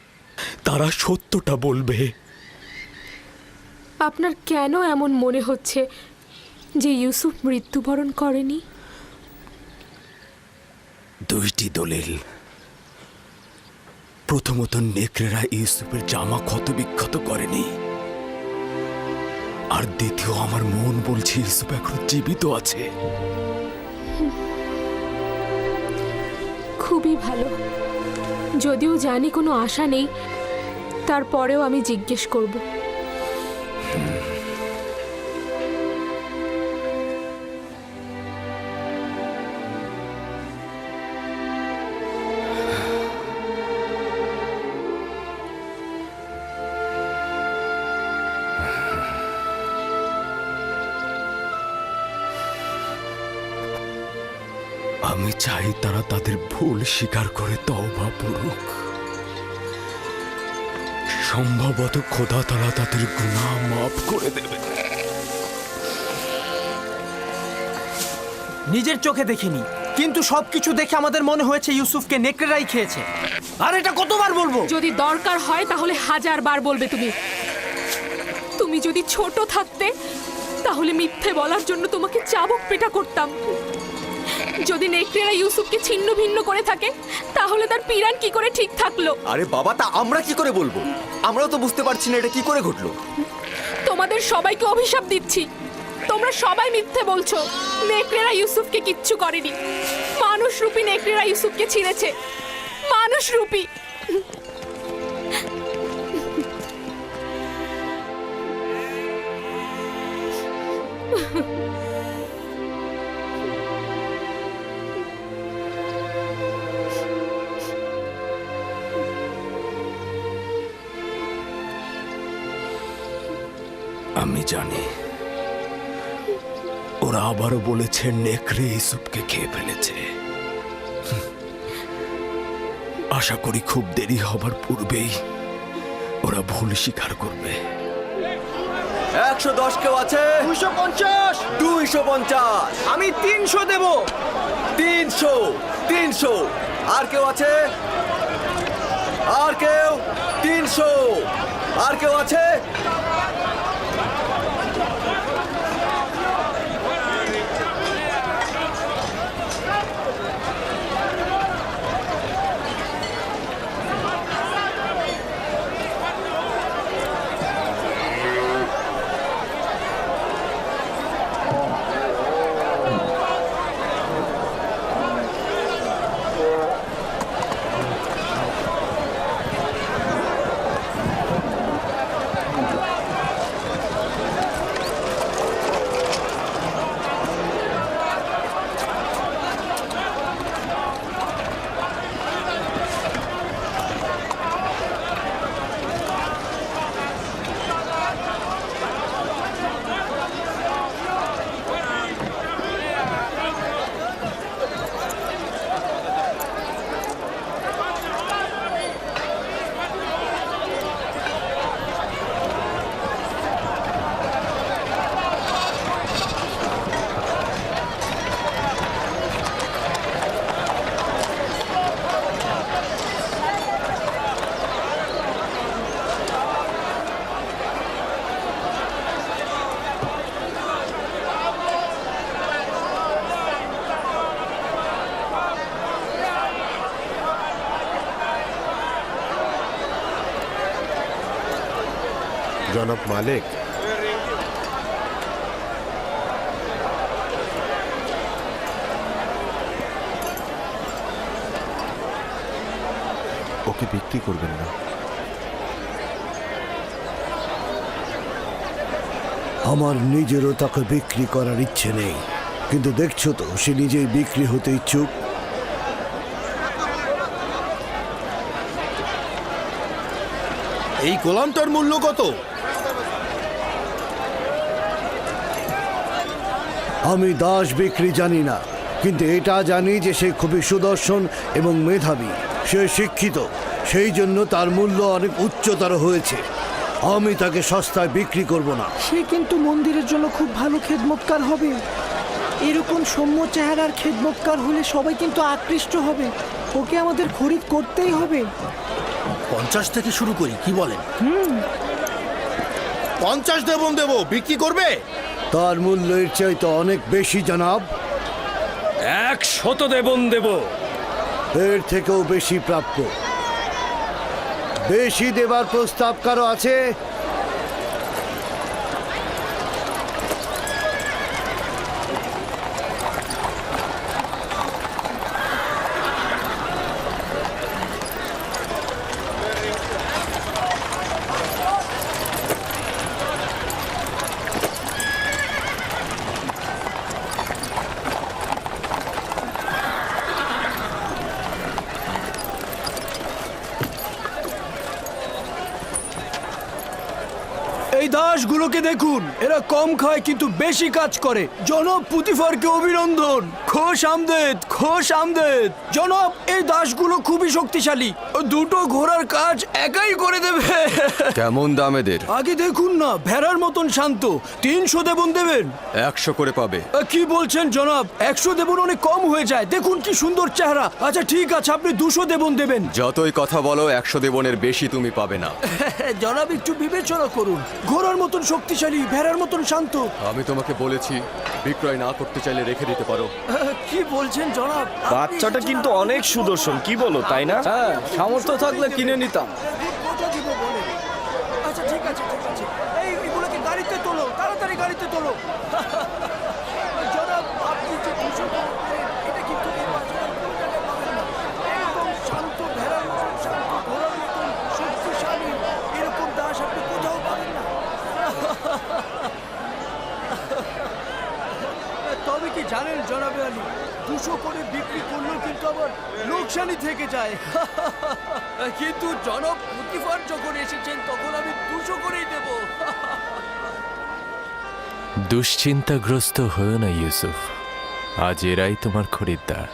তারা সত্যটা বলবে। আপনার কেন এমন মনে হচ্ছে যে ইউসুফ মৃত্যুবরণ করেনি? দুইটি দলিল। প্রথমত, নেকড়েরা ইউসুফের জামা ক্ষত বিক্ষত করেনি, আর দ্বিতীয়, আমার মন বলছে ইউসুফ এখন জীবিত আছে। খুবই ভালো। যদিও জানি কোনো আশা নেই, তারপরেও আমি জিজ্ঞেস করব। আমি চাই তারা তাদের ভুল স্বীকার করে তওবা পড়ুক। সম্ভবত খোদা তারা তাদের গুনাহ মাফ করে দেবে। নিজের চোখে দেখিনি, কিন্তু সবকিছু দেখে আমাদের মনে হয়েছে ইউসুফকে নেকড়েরাই খেয়েছে। আর এটা কতবার বলবো? যদি দরকার হয় তাহলে 1000 বার বলবে তুমি। তুমি যদি ছোট থাকতে তাহলে মিথ্যে বলার জন্য তোমাকে চাবুক পেটা করতাম। যদি নেকড়েরা ইউসুফকে ছিন্ন ভিন্ন করে থাকে তাহলে তার পিরান কি করে ঠিক থাকলো? আরে বাবা, তা আমরা কি করে বলবো? আমরাও তো বুঝতে পারছি না এটা কি করে ঘটলো। তোমাদের সবাইকে অভিশাপ দিচ্ছি, তোমরা সবাই মিথ্যে বলছো। নেকড়েরা ইউসুফকে কিচ্ছু করেনি। মানুষরূপী নেকড়েরা ইউসুফকে ছিঁড়েছে, মানুষরূপী। আমি জানি ওরা আবারও বলেছে নেকড়ে ইউসুফকে খেয়ে ফেলেছে। আশা করি খুব দেরি হবার পূর্বেই ওরা ভুল স্বীকার করবে। 110 কেউ আছে? 250। 250। আমি 300 দেব। 300। আর কেউ আছে? আর কেউ? 300। আর কেউ আছে? জনাব মালিক, ওকে বিক্রি করবেন না। আমার নিজেরও তাকে বিক্রি করার ইচ্ছে নেই, কিন্তু দেখছো তো সে নিজেই বিক্রি হতে ইচ্ছুক। এই গোলামটার মূল্য কত? আমি দাস বিক্রি জানি না, কিন্তু এটা জানি যে সে খুবই সুদর্শন এবং মেধাবী। সে শিক্ষিত, সেই জন্য তার মূল্য অনেক উচ্চতর হয়েছে। আমি তাকে সস্তায় বিক্রি করব না। সে কিন্তু মন্দিরের জন্য খুব ভালো খেদমতকার হবে। এরকম সৌম্য চেহারার খেদমতকার হলে সবাই কিন্তু আকৃষ্ট হবে। ওকে আমাদের খরিদ করতেই হবে। 50 থেকে শুরু করি, কি বলেন? 50 দেব, বিক্রি করবে? তার মূল্য এর চাইতে অনেক বেশি জনাব। 100 দেবন দেব। এর থেকেও বেশি প্রাপ্য। বেশি দেবার প্রস্তাব কারো আছে? এই দাসগুলোকে দেখুন, এরা কম খায় কিন্তু বেশি কাজ করে। জনাব পুতিফারকে অভিনন্দন। খোশ আমদেদ, খোশ আমদেদ। জনাব, এই দাসগুলো খুবই শক্তিশালী। দুটো ঘোড়ার কাজ একাই করে দেবে। কেমন দাম এদের? আগে দেখুন না, ভেড়ার মতন শান্ত। 300 দেবন দেবেন? 100 করে পাবে। কি বলছেন জনাব? 100 দেবন অনেক কম হয়ে যায়। দেখুন কি সুন্দর চেহারা। আচ্ছা ঠিক আছে, আপনি 200 দেবন দেবেন। যতই কথা বলো, 100 দেবনের বেশি তুমি পাবে না। জনাব একটু বিবেচনা করুন। ঘোড়ার মতন শক্তিশালী, ভেড়ার মতন শান্ত। আমি তোমাকে বলেছি, বিক্রয় না করতে চাইলে রেখে দিতে পারো। কি বলছেন জনাব? বাচ্চাটা কিন্তু অনেক সুদর্শন, কি বলো, তাই না? হ্যাঁ, সামর্থ্য থাকলে কিনে নিতাম। কত দিব বলে? আচ্ছা ঠিক আছে, ঠিক আছে। এগুলোকে গাড়িতে তোলো, তাড়াতাড়ি গাড়িতে তোলো। জনাব, আপনি যে 200 টাকা করেন, এটা কিন্তু এই বাচ্চাটার কোনো জায়গায় পাবেন না। একদম শান্ত, ভেড়ার মতন শান্ত, ঘোড়ার মতন শক্তিশালী। এরকম দাস আপনি কোথাও পাবেন না। তবে কি জানেন জনাবে আলী, 200 করে বিক্রি করলেও কিন্তু আবার লোকসানি থেকে যায়। কিন্তু জনাব পুতিফার যখন এসেছেন তখন আমি 200 করেই দেব। দুশ্চিন্তাগ্রস্ত হয়েও না ইউসুফ, আজ এরাই তোমার খরিদ্দার।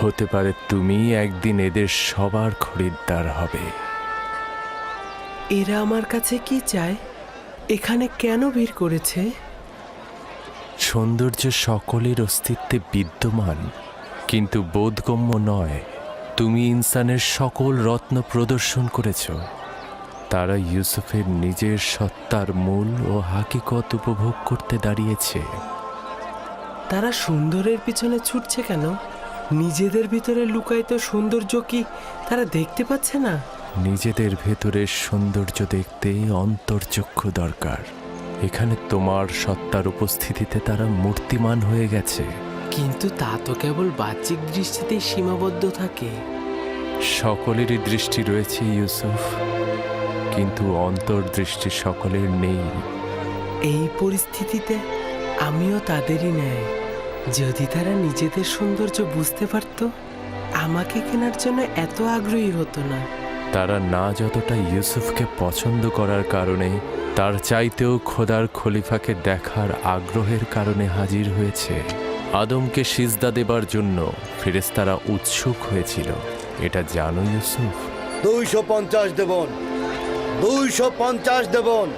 হতে পারে তুমি একদিন এদের সবার খরিদ্দার হবে। এরা আমার কাছে কি চায়? এখানে কেন ভিড় করেছে? সৌন্দর্য সকলের অস্তিত্বে বিদ্যমান, কিন্তু বোধগম্য নয়। তুমি ইনসানের সকল রত্ন প্রদর্শন করেছ। তারা ইউসুফের নিজের সত্তার মূল ও হাকিকত উপভোগ করতে দাঁড়িয়েছে। তারা সুন্দরের পিছনে ছুটছে কেন? নিজেদের ভিতরে লুকায়িত সৌন্দর্য কি তারা দেখতে পাচ্ছে না? নিজেদের ভেতরের সৌন্দর্য দেখতে অন্তর্চক্ষু দরকার। এখানে তোমার সত্তার উপস্থিতিতে তারা মূর্তিমান হয়ে গেছে। কিন্তু তা তো কেবল বাহ্যিক দৃষ্টিতেই সীমাবদ্ধ থাকে। সকলেরই দৃষ্টি রয়েছে ইউসুফ, কিন্তু অন্তর্দৃষ্টি সকলের নেই। এই পরিস্থিতিতে আমিও তাদেরই ন্যায়। যদি তারা নিজেদের সৌন্দর্য বুঝতে পারত, আমাকে কেনার জন্য এত আগ্রহী হতো না। তারা না যতটা ইউসুফকে পছন্দ করার কারণে, তার চাইতেও খোদার খলিফাকে দেখার আগ্রহের কারণে হাজির হয়েছে। আদমকে সিজদা দেবার জন্য ফেরেশতারা উৎসুক হয়েছিল। এটা জানো ইউসুফ? 250 দেবন, 250 দেবন,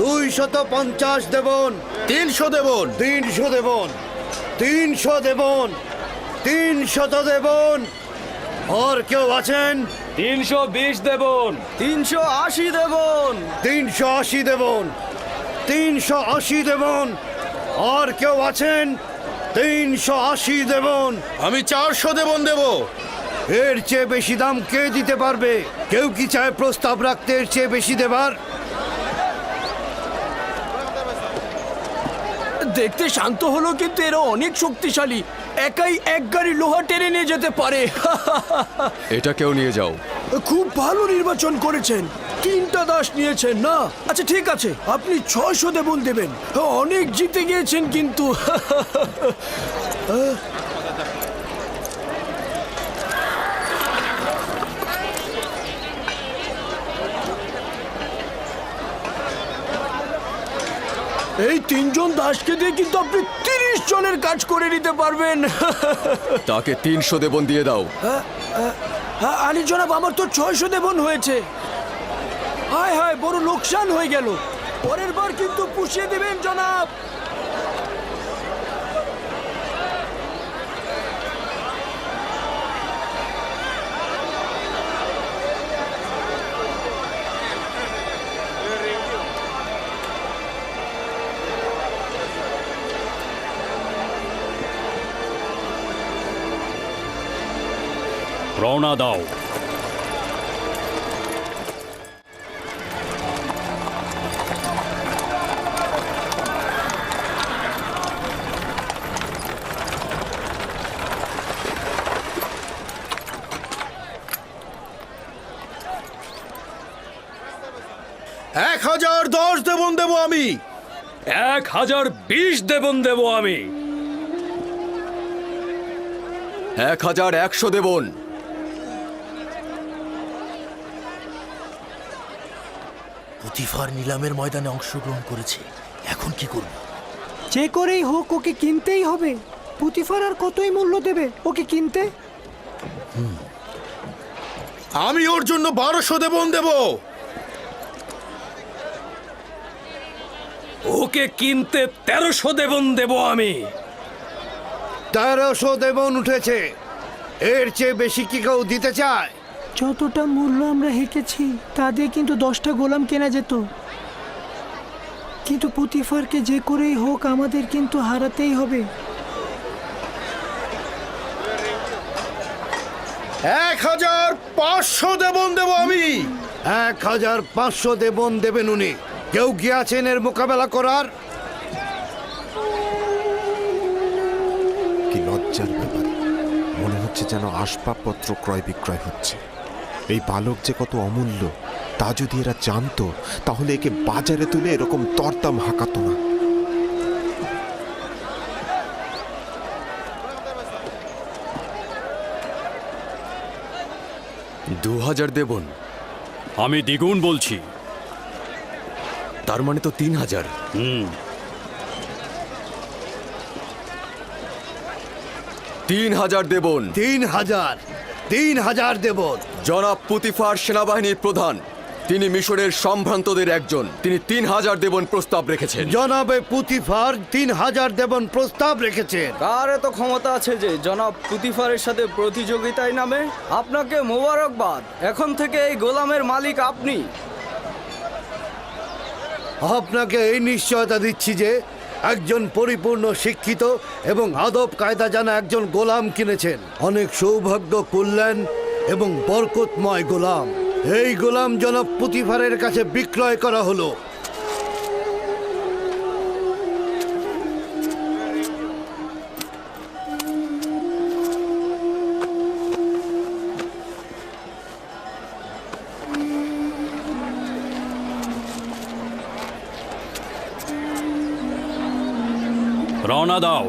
250 দেবন, 300 দেবন, 300 দেবন, 300 দেবন, 300 দেবন। আর কেউ আছেন? 320 দেবন। 380 দেবন। 380 দেবন, 380 দেবন। আর কেউ আছেন? 380 দেবন। আমি 400 দেবন দেব। এর চেয়ে বেশি দাম কে দিতে পারবে? কেউ কি চায় প্রস্তাব রাখতে এর চেয়ে বেশি দেবার? দেখতে শান্ত হলো, কিন্তু এরা অনেক শক্তিশালী। একাই এক গাড়ি লোহা টেনে নিয়ে যেতে পারে। এটা কেউ নিয়ে যাও। খুব ভালো নির্বাচন করেছেন। 3টা দাস নিয়েছেন না? আচ্ছা ঠিক আছে, আপনি 600 দেবন দেবেন। অনেক জিতে গিয়েছেন কিন্তু। এই 3 জন দাসকে দিয়ে কিন্তু আপনি 30 জনের কাজ করে নিতে পারবেন। তাকে 300 দেবন দিয়ে দাও। আলী জনাব, আমার তো 600 দেবন হয়েছে। হায় হায়, বড় লোকসান হয়ে গেল। পরের বার কিন্তু পুষিয়ে দিবেন জনাব। রওনা দাও। এক 1010 দেবন দেব আমি। 1020 দেবন দেব আমি। 1100 দেবন। পুতিফার নিলামের ময়দানে অংশগ্রহণ করেছে, এখন কি করব? যে করেই হোক ওকে কিনতেই হবে। পুতিফার আর কতই মূল্য দেবে ওকে কিনতে? আমি ওর জন্য 1200 দেবন দেব। ওকে কিনতে 1300 দেবন দেব আমি। 1300 দেবন উঠেছে। এর চেয়ে বেশি কি কেউ দিতে চায়? যতটা মূল্য আমরা হেঁকেছি তা দিয়ে কিন্তু 10টা গোলাম কেনা যেত। কিন্তু পুতিফারকে যে করেই হোক আমাদের কিন্তু হারাতেই হবে। 1500 দেবন দেব আমি। 1500 দেবন দেবেন উনি। কেউ গিয়েছেন এর মোকাবেলা করার? কি লজ্জার ব্যাপার, মনে হচ্ছে যেন আসবাবপত্র ক্রয় বিক্রয় হচ্ছে। এই বালক যে কত অমূল্য তা যদি এরা জানতো তাহলে একে বাজারে তুলে এরকম দরদাম হাঁকাতো না। দু 2000 দেবন। আমি দ্বিগুণ বলছি। তার মানে তো 3000। 3000 দেবন। 3000 দেবন। জনাব পুতিফার সেনাবাহিনীর প্রধান, তিনি মিশরের সম্ভ্রান্তদের একজন। তিনি 3000 দেবন প্রস্তাব রেখেছেন। জনাবে পুতিফার 3000 দেবন প্রস্তাব রেখেছেন। কার এত ক্ষমতা আছে যে জনাব পুতিফারের সাথে প্রতিযোগিতায় নামে? আপনাকে মোবারকবাদ, এখন থেকে এই গোলামের মালিক আপনি। আপনাকে এই নিশ্চয়তা দিচ্ছি যে একজন পরিপূর্ণ শিক্ষিত এবং আদব কায়দা জানা একজন গোলাম কিনেছেন। অনেক সৌভাগ্য, কল্যাণ এবং বরকতময় গোলাম। এই গোলাম জনাব পুতিফারের কাছে বিক্রয় করা হলো। রওনা দাও।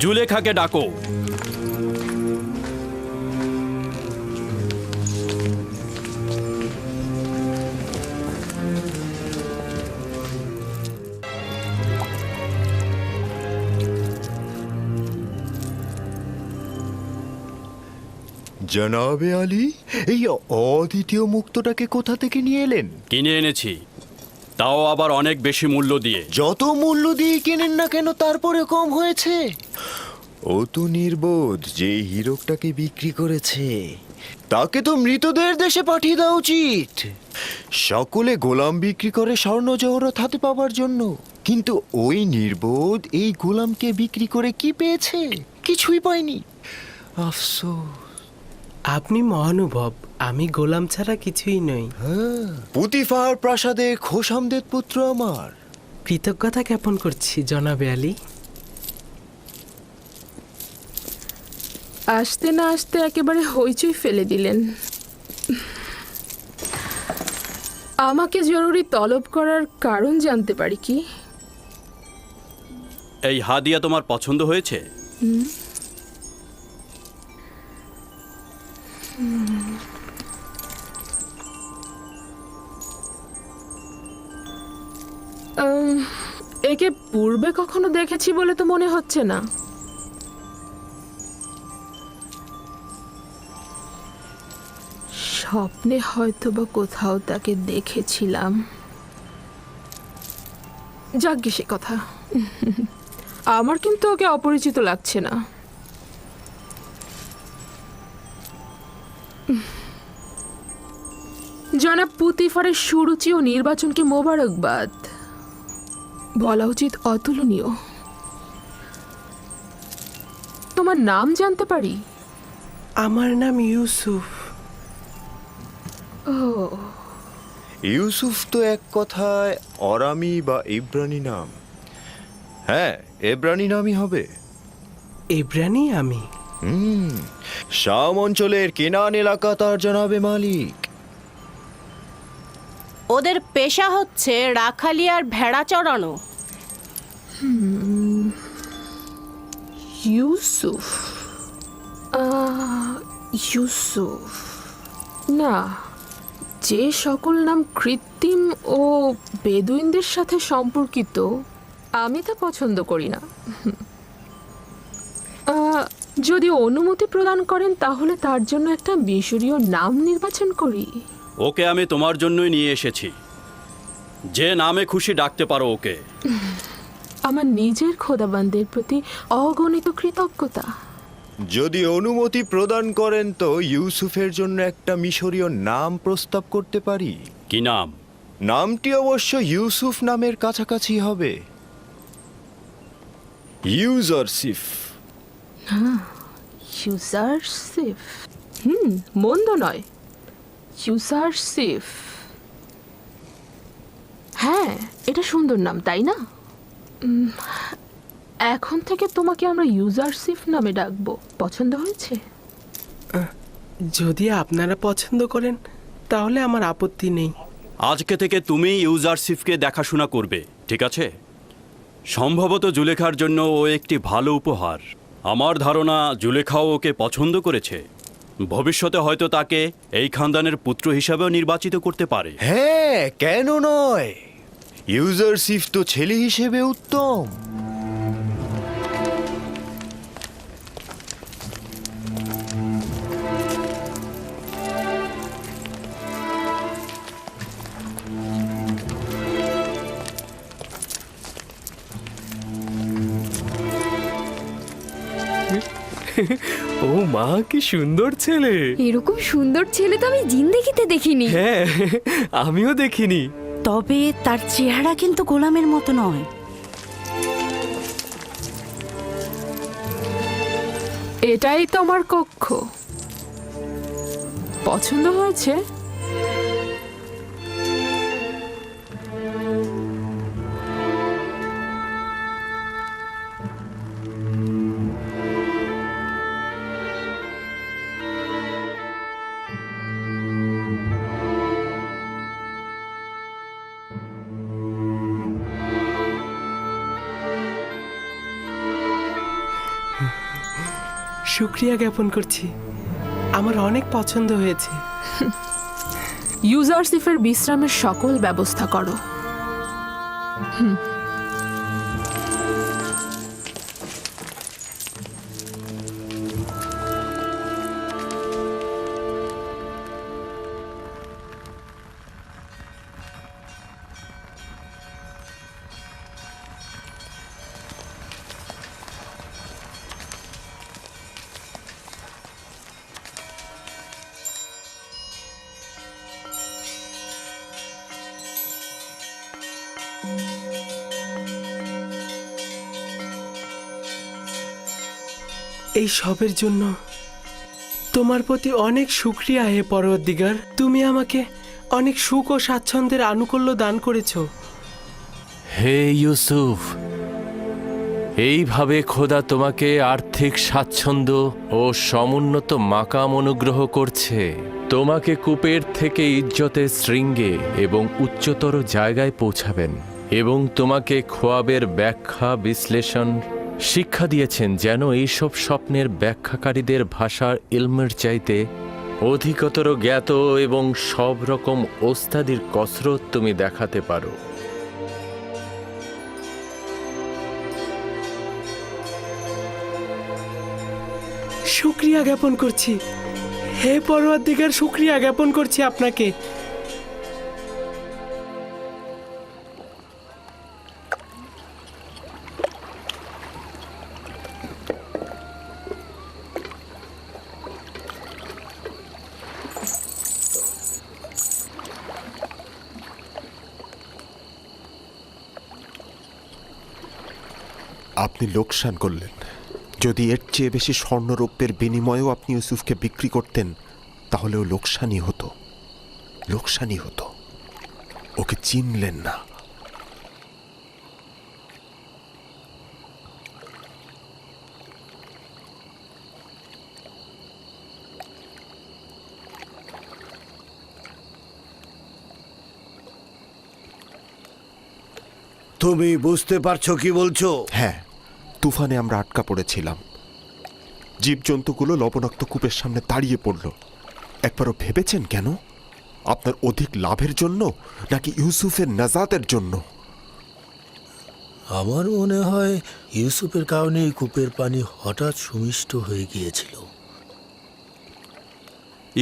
জুলেখাকে ডাকো। জনাবে আলী, এই অদ্বিতীয় মুক্তটাকে কোথা থেকে নিয়ে এলেন? কিনে এনেছি, তাও আবার অনেক বেশি মূল্য দিয়ে। যত মূল্য দিয়ে কেনেন না কেন, তারপরে কম হয়েছে। ও তো নির্বোধ যে হীরকটাকে বিক্রি করেছে। তাকে তো মৃতদের দেশে পাঠিয়ে দেওয়া উচিত। সকলে গোলাম বিক্রি করে স্বর্ণ জহরত হাতে পাওয়ার জন্য, কিন্তু ওই নির্বোধ এই গোলামকে বিক্রি করে কি পেয়েছে? কিছুই পায়নি। আফসোস। আপনি মহানুভব, আমি গোলাম ছাড়া কিছুই নই। পুতিফার প্রাসাদে খোশামদের পুত্র আমার। কৃতজ্ঞতা জ্ঞাপন করছি জনাবে আলী। আসতে না আসতে একেবারে হইচই ফেলে দিলেন। আমাকে জরুরি তলব করার কারণ জানতে পারি কি? এই হাদিয়া তোমার পছন্দ হয়েছে? একে পূর্বে কখনো দেখেছি বলে তো মনে হচ্ছে না। স্বপ্নে হয়তো বা কোথাও তাকে দেখেছিলাম। যাকগে সে কথা। আমার কিন্তু ওকে অপরিচিত লাগছে না। জনাব পুতিফারের সুরুচি ও নির্বাচনকে মোবারকবাদ। বলা উচিত অতুলনীয়। তোমার নাম জানতে পারি? আমার নাম ইউসুফ। ও, ইউসুফ তো এক কথায় অরামি বা ইব্রানি নাম। হ্যাঁ, এব্রানি নামই হবে। ইব্রানি আমি। শাম অঞ্চলের কেনান এলাকা তার জনাবে মালিক। ওদের পেশা হচ্ছে রাখালি আর ভেড়া চড়ানো। ইউসুফ। ইউসুফ না, যে সকল নাম কৃত্রিম ও বেদুইনদের সাথে সম্পর্কিত আমি তা পছন্দ করি না। যদি অনুমতি প্রদান করেন তাহলে তার জন্য একটা মিশরীয় নাম নির্বাচন করি। ওকে আমি তোমার জন্যই নিয়ে এসেছি। যে নামে খুশি ডাকতে পারো ওকে। আমার নিজের খোদাবান্দের প্রতি অগণিত কৃতজ্ঞতা। যদি অনুমতি প্রদান করেন তো ইউসুফের জন্য একটা মিশরীয় নাম প্রস্তাব করতে পারি। কি নাম? নামটি অবশ্য ইউসুফ নামের কাছাকাছি হবে। ইউজারসিফ। ইউজারসিফ, মন্দ নয়। ইউজারসিফ, হ্যাঁ, এটা সুন্দর নাম, তাই না? এখন থেকে তোমাকে আমরা ইউজারসিফ নামে ডাকবো। পছন্দ হয়েছে? যদি আপনারা পছন্দ করেন তাহলে আমার আপত্তি নেই। আজকে থেকে তুমি ইউজারসিফকে দেখাশোনা করবে, ঠিক আছে? সম্ভবত জুলেখার জন্য ও একটি ভালো উপহার। আমার ধারণা জুলেখাও ওকে পছন্দ করেছে। ভবিষ্যতে হয়তো তাকে এই খানদানের পুত্র হিসাবেও নির্বাচিত করতে পারে। হ্যাঁ, কেন নয়? ইউজারসিফ তো ছেলে হিসেবে উত্তম। ও মা, কি সুন্দর ছেলে! এরকম সুন্দর ছেলে তো আমি জিন্দেগিতে দেখিনি। হ্যাঁ, আমিও দেখিনি। তবে তার চেহারা কিন্তু গোলামের মতো নয়। এটাই তোমার কক্ষ। পছন্দ হয়েছে? শুক্রিয়া জ্ঞাপন করছি, আমার অনেক পছন্দ হয়েছে। ইউজারসিফের বিশ্রামের সকল ব্যবস্থা করো। এই সবের জন্য তোমার প্রতি অনেক শুক্রিয়া হে পরওয়ারদিগার। তুমি আমাকে অনেক সুখ ও স্বাচ্ছন্দ্যের আনুকূল্য দান করেছো। হে ইউসুফ, এইভাবে খোদা তোমাকে আর্থিক স্বাচ্ছন্দ্য ও সমুন্নত মাকাম অনুগ্রহ করছে। তোমাকে কূপের থেকে ইজ্জতের শৃঙ্গে এবং উচ্চতর জায়গায় পৌঁছাবেন এবং তোমাকে খোয়াবের ব্যাখ্যা বিশ্লেষণ শিক্ষা দিয়েছেন, যেন এইসব স্বপ্নের ব্যাখ্যাকারীদের ভাষার ইলমের চাইতে অধিকতর জ্ঞাত এবং সব রকম ওস্তাদির কসরত তুমি দেখাতে পারো। শুক্রিয়া জ্ঞাপন করছি হে পরওয়ারদিগার, শুক্রিয়া জ্ঞাপন করছি আপনাকে। আপনি লোকসান করলেন। যদি এর চেয়ে বেশি স্বর্ণরৌপ্যের বিনিময়েও আপনি ইউসুফকে বিক্রি করতেন, তাহলেও লোকসানই হতো, লোকসানই হতো। ওকে চিনলেন না। তুমি বুঝতে পারছো কি বলছো? হ্যাঁ, তুফানে আমরা আটকা পড়েছিলাম। জীবজন্তুগুলো লবণাক্ত কূপের সামনে দাঁড়িয়ে পড়ল। একবারও ভেবেছেন কেন? আপনার অধিক লাভের জন্য নাকি ইউসুফের নাজাতের জন্য? আমার মনে হয় ইউসুফের কারণে এই কূপের পানি হঠাৎ সুমিষ্ট হয়ে গিয়েছিল।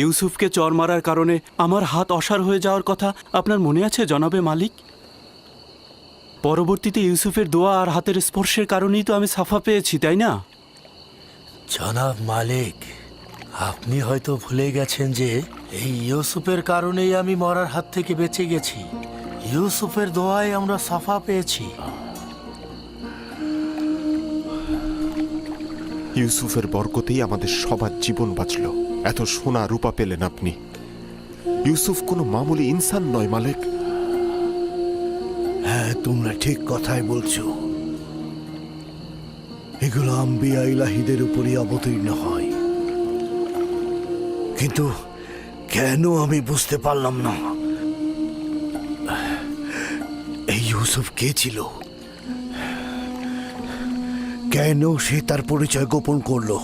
ইউসুফকে চর মারার কারণে আমার হাত অসাড় হয়ে যাওয়ার কথা আপনার মনে আছে জনাবে মালিক? পরবর্তীতে ইউসুফের দোয়া আর হাতের স্পর্শের কারণেই তো আমি সাফা পেয়েছি, তাই না? জনাব মালিক, আপনি হয়তো ভুলে গেছেন যে এই ইউসুফের কারণেই আমি মরার হাত থেকে বেঁচে গেছি। ইউসুফের দোয়ায় আমরা সাফা পেয়েছি। ইউসুফের বরকতেই আমাদের সবার জীবন বাঁচল। এত সোনা রূপা পেলেন আপনি। ইউসুফ কোনো মামুলি ইনসান নয় মালিক। হ্যাঁ, তোমরা ঠিক কথাই বলছো। এগুলো আম্বিয়া ইলাহিদের উপরই অবতীর্ণ হয়, কিন্তু কেন আমি বুঝতে পারলাম না এই ইউসুফ কে ছিল, কেন সে তার পরিচয় গোপন করলো।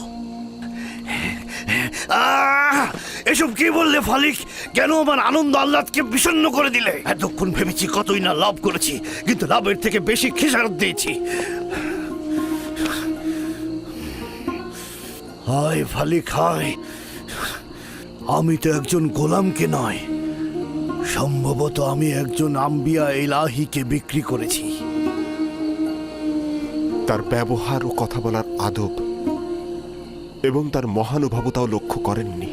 এসব কি বললে ফালিক? কেন আমার আনন্দ আহ্লাদকে বিষণ্ণ করে দিলে? এতক্ষণ ভেবেছি কতই না লাভ করেছি, কিন্তু লাভের থেকে বেশি খেসারত দিয়েছি। হায় ফালিক হায়, আমি তো একজন গোলামকে নয়, সম্ভবত আমি একজন আম্বিয়া ইলাহিকে বিক্রি করেছি। তার ব্যবহার ও কথা বলার আদব এবং তার মহানুভবতাও লক্ষ্য করেননি।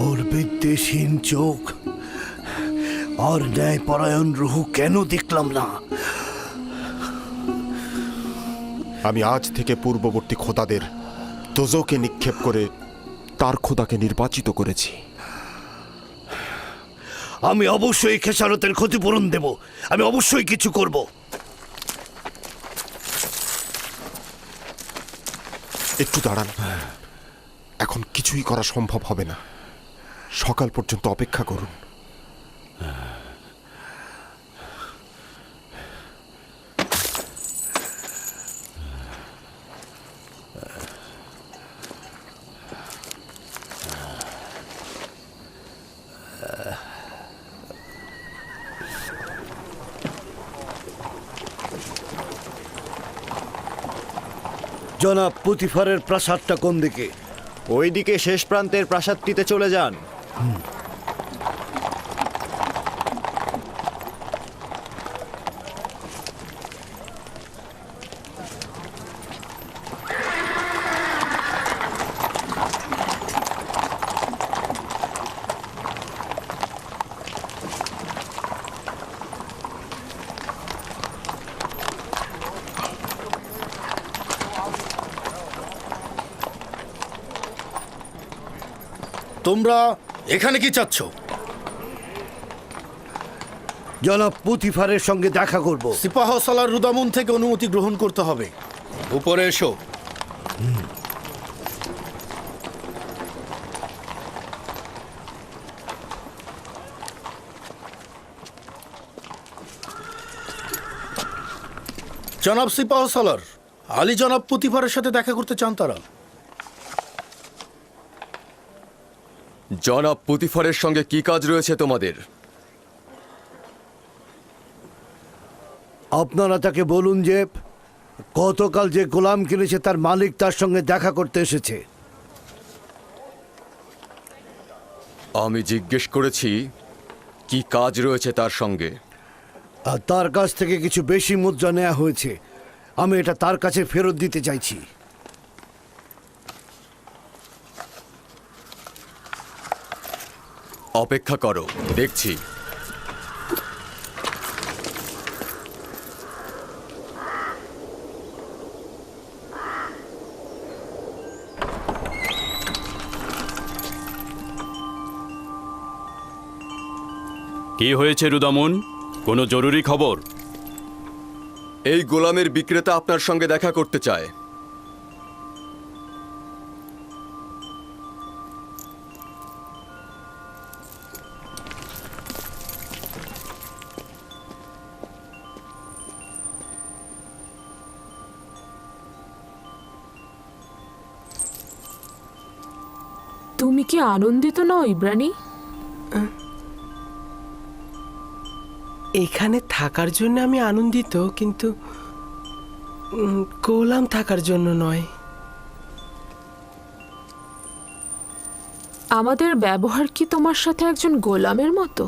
ওর বিদ্বেষহীন চোখ আর ন্যায়পরায়ণ রুহু কেন দেখলাম না? আমি আজ থেকে পূর্ববর্তী খোদাদের দোজকে নিক্ষেপ করে তার খোদাকে নির্বাচিত করেছি। আমি অবশ্যই খেসারতের ক্ষতিপূরণ দেব, আমি অবশ্যই কিছু করব। একটু দাঁড়ান, এখন কিছুই করা সম্ভব হবে না। সকাল পর্যন্ত অপেক্ষা করুন। জনাব পুতিফারের প্রাসাদটা কোন দিকে? ওইদিকে শেষ প্রান্তের প্রাসাদটিতে চলে যান। তোমরা এখানে কি চাচ্ছ? জনাব পুতিফারের সঙ্গে দেখা করব। সিপাহ সালার রুদামুন থেকে অনুমতি গ্রহণ করতে হবে। উপরে এসো। জনাব সিপাহ সালার, আলী জনাব পুতিফারের সাথে দেখা করতে চান তারা। জনাব পুতিফারের সঙ্গে কি কাজ রয়েছে তোমাদের? আপনারা তাকে বলুন যে গতকাল যে গোলাম কিনেছে তার মালিক তার সঙ্গে দেখা করতে এসেছে। আমি জিজ্ঞেস করেছি কি কাজ রয়েছে তার সঙ্গে। আর তার কাছ থেকে কিছু বেশি মুদ্রা নেওয়া হয়েছে, আমি এটা তার কাছে ফেরত দিতে চাইছি। অপেক্ষা করো, দেখছি। কি হয়েছে রুদামুন? কোনো জরুরি খবর? এই গোলামের বিক্রেতা আপনার সঙ্গে দেখা করতে চায়। তুমি কি আনন্দিত নও ইব্রানি? এখানে থাকার জন্য আমি আনন্দিত, কিন্তু গোলাম থাকার জন্য নয়। আমাদের ব্যবহার কি তোমার সাথে একজন গোলামের মতো?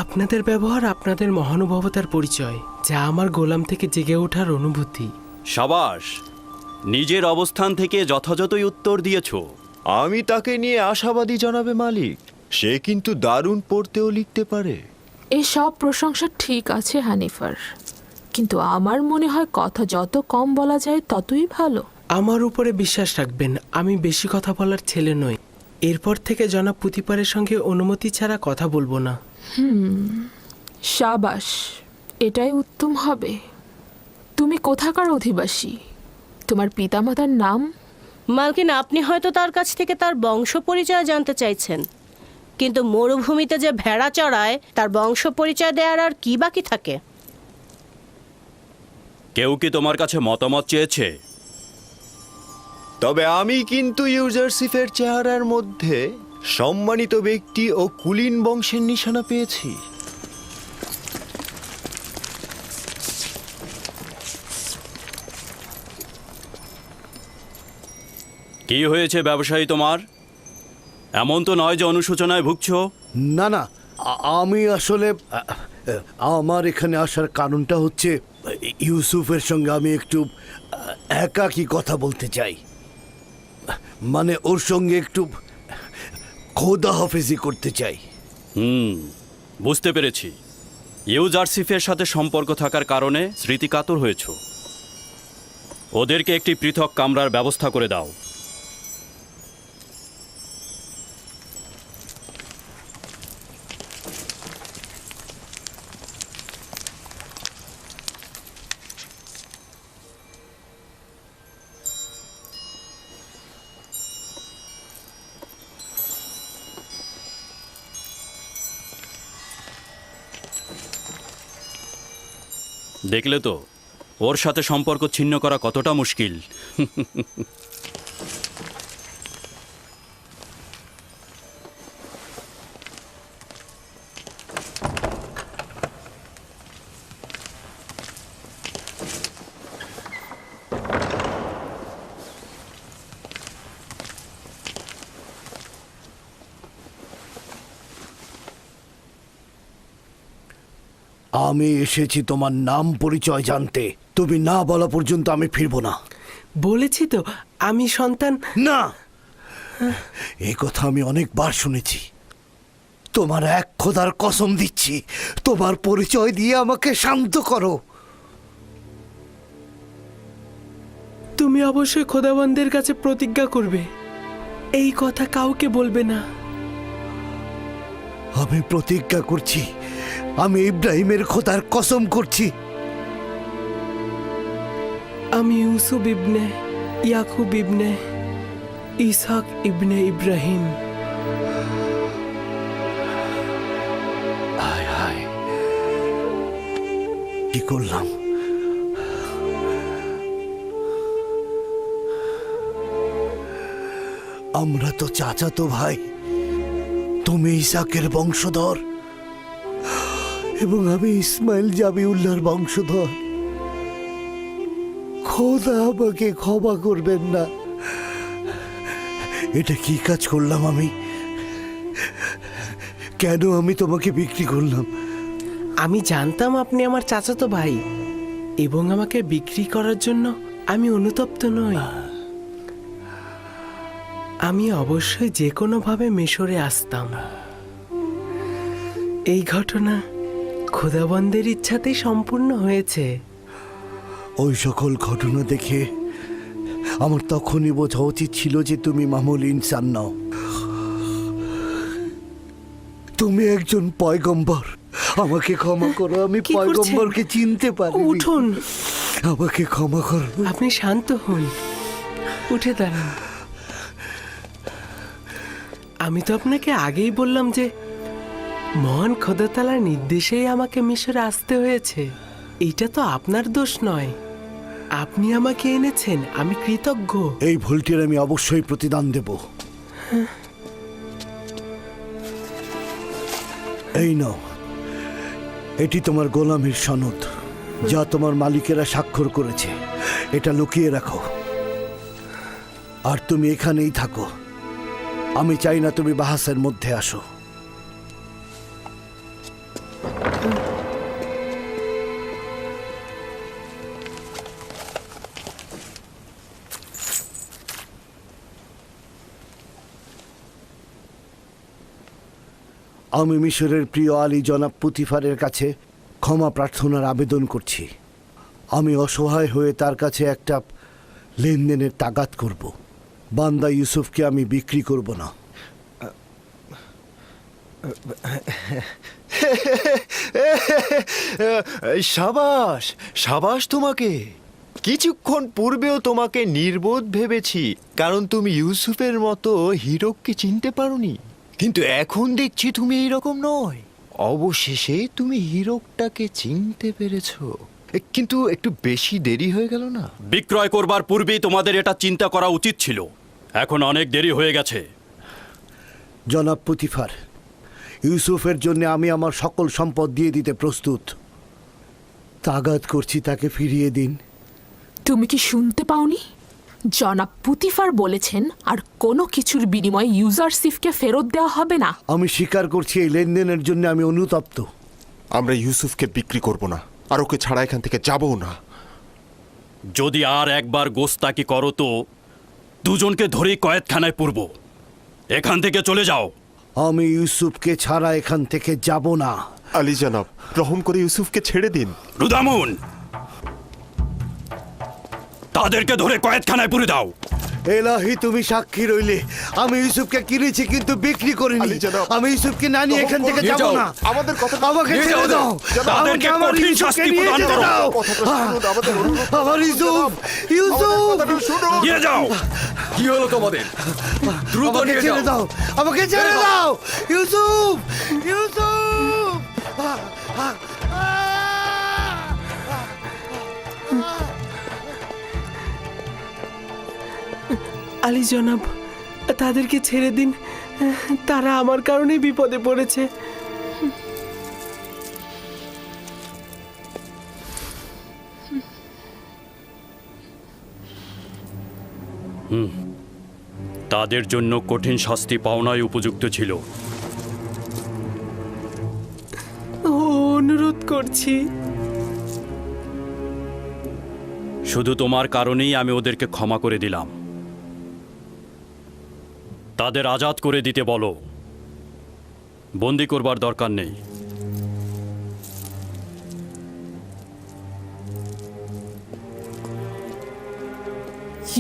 আপনাদের ব্যবহার আপনাদের মহানুভবতার পরিচয়, যা আমার গোলাম থেকে জেগে ওঠার অনুভূতি। সাবাস, নিজের অবস্থান থেকে যথাযথই উত্তর দিয়েছো। আমি তাকে নিয়ে আশাবাদী জনাবে মালিক। সে কিন্তু দারুণ পড়তেও লিখতে পারে। এই সব প্রশংসা ঠিক আছে হানিফার, কিন্তু আমার মনে হয় কথা যত কম বলা যায় ততই ভালো। আমার উপরে বিশ্বাস রাখবেন, আমি বেশি কথা বলার ছেলে নই। এরপর থেকে জনাব পুতিপারের সঙ্গে অনুমতি ছাড়া কথা বলবো না। সাবাস, এটাই উত্তম হবে। তুমি কোথাকার অধিবাসী? তোমার পিতামাতার নাম? মালকিন, আপনি হয়তো তার কাছ থেকে তার বংশ পরিচয় জানতে চাইছেন, কিন্তু মরুভূমিতে যে ভেড়া চড়ায় তার বংশ পরিচয় দেওয়ার আর কি বাকি থাকে? কেউ কি তোমার কাছে মতামত চেয়েছে? তবে আমি কিন্তু ইউজারসিফের চেহারার মধ্যে সম্মানিত ব্যক্তি ও কুলীন বংশের নিশানা পেয়েছি। কি হয়েছে ব্যবসায়ী তোমার? এমন তো নয় যে অনুশোচনায় ভুগছো। না না, আমি আসলে আমার এখানে আসার কারণটা হচ্ছে ইউসুফের সঙ্গে আমি একটু একাকী কথা বলতে চাই। মানে ওর সঙ্গে একটু খোদা হাফেজি করতে চাই। বুঝতে পেরেছি। ইউজারসিফের সাথে সম্পর্ক থাকার কারণে স্মৃতিকাতর হয়েছ। ওদেরকে একটি পৃথক কামরার ব্যবস্থা করে দাও। দেখলে তো ওর সাথে সম্পর্ক ছিন্ন করা কতটা মুশকিল। আমি এসেছি তোমার নাম পরিচয় জানতে। তুমি না বলা পর্যন্ত আমি ফিরবো না। বলেছি তো আমি সন্তান। না, এই কথা আমি অনেকবার শুনেছি। তোমার এক খোদার কসম দিচ্ছি, তোমার পরিচয় দিয়ে আমাকে শান্ত করো। তুমি অবশ্যই খোদাবন্দের কাছে প্রতিজ্ঞা করবে, এই কথা কাউকে বলবে না। আমি প্রতিজ্ঞা করছি, আমি ইব্রাহিমের খোদার কসম করছি। আমি ইউসুফ ইবনে ইয়াকুব ইবনে ইসহাক ইবনে ইব্রাহিম। হায় হায়, কি করলাম? আমরা তো চাচাতো ভাই। তুমি ইসাকের বংশধর এবং আমি ইসমাইল জাবিউল্লাহর বংশধর। খোদা আমাকে ক্ষমা করবেন না। এটা কি কাজ করলাম আমি? কেন আমি তোমাকে বিক্রি করলাম? আমি জানতাম আপনি আমার চাচাতো ভাই এবং আমাকে বিক্রি করার জন্য আমি অনুতপ্ত নই। আমি অবশ্যই যে কোনোভাবে মিশরে আসতাম। এই ঘটনা খোদাবন্দের ইচ্ছাতেই সম্পূর্ণ হয়েছে। ওই সকল ঘটনা দেখে আমার তখনই বোঝা উচিত ছিল যে তুমি মামুল ইনসান নও। তুমি একজন পয়গম্বর। আমাকে ক্ষমা করো, আমি কি করছেন? পয়গম্বরকে চিনতে পারি। উঠুন, আমাকে ক্ষমা করো। আপনি শান্ত হন, উঠে দাঁড়ান। আমি তো আপনাকে আগেই বললাম যে মহান খোদা তাআলার নির্দেশেই আমাকে মিশরে আসতে হয়েছে। এটা তো আপনার দোষ নয়, আপনি আমাকে এনেছেন, আমি কৃতজ্ঞ। এই ভুলটির আমি অবশ্যই প্রতিদান দেব। এই নাও, এটি তোমার গোলামের সনদ, যা তোমার মালিকেরা স্বাক্ষর করেছে। এটা লুকিয়ে রাখো, আর তুমি এখানেই থাকো। আমি চাই না তুমি বাহাসের মধ্যে আসো। আমি মিশরের প্রিয় আলী জনাব পুতিফারের কাছে ক্ষমা প্রার্থনার আবেদন করছি। আমি অসহায় হয়ে তার কাছে একটা লেনদেনের তাগাদ করব। বান্দা ইউসুফকে আমি বিক্রি করব না। সাবাস সাবাস তোমাকে। কিছুক্ষণ পূর্বেও তোমাকে নির্বোধ ভেবেছি, কারণ তুমি ইউসুফের মতো হীরককে চিনতে পারোনি। কিন্তু এখন দেখছি তুমি এইরকম নয়। অবশেষে তুমি হীরকটাকে চিনতে পেরেছো। কিন্তু একটু বেশি দেরি হয়ে গেল না? বিক্রয় করবার পূর্বেই তোমাদের এটা চিন্তা করা উচিত ছিল। এখন অনেক দেরি হয়ে গেছে। জনাব পুতিফার, ইউসুফের জন্য আমি আমার সকল সম্পদ দিয়ে দিতে প্রস্তুত। তাগাদ করছি তাকে ফিরিয়ে দিন। তুমি কি শুনতে পাওনি? জনাব পুতিফার বলেছেন আর কোনো কিছুর বিনিময়ে ইউজারশিপকে ফেরত দেওয়া হবে না। আমি স্বীকার করছি এই লেনদেনের জন্য আমি অনুতপ্ত। আমরা ইউসুফকে বিক্রি করব না, আর ওকে ছাড়া এখান থেকে যাবও না। যদি আর একবার গোস্তাকি করো তো দুজনকে ধরেই কয়েদখানায় পুরব। এখান থেকে চলে যাও। আমি ইউসুফকে ছাড়া এখান থেকে যাব না। আলী জনাব, রহম করে ইউসুফকে ছেড়ে দিন। রুদামুন, তাদেরকে ধরে কয়েদখানায় পুরে দাও। এলাহি, তুমি সাক্ষী রইলে। আমি ইউসুফকে কিনেছি কিন্তু বিক্রি করিনি। আলী জনাব, আমি ইউসুফকে না নিয়ে এখান থেকে যাব না। আমাদের কথা আমাকে ছেড়ে দাও। তাদেরকে আমাকে আমার কঠিন ইউসুফকে শাস্তি নিয়ে প্রদান যেতে করো। দাও। আমার ইউসুফ, ইউসুফ, নিয়ে যাও। কি হলো তোমাদের? দ্রুত আমাকে নিয়ে ছেড়ে যাও। দাও। আমাকে ছেড়ে দাও। ইউসুফ, ইউসুফ। আলী জনাব, তাদেরকে ছেড়ে দিন, তারা আমার কারণেই বিপদে পড়েছে। তাদের জন্য কঠিন শাস্তি পাওনাই উপযুক্ত ছিল। অনুরোধ করছি। শুধু তোমার কারণেই আমি ওদেরকে ক্ষমা করে দিলাম। তাদের আজাদ করে দিতে বলো, বন্দি করবার দরকার নেই।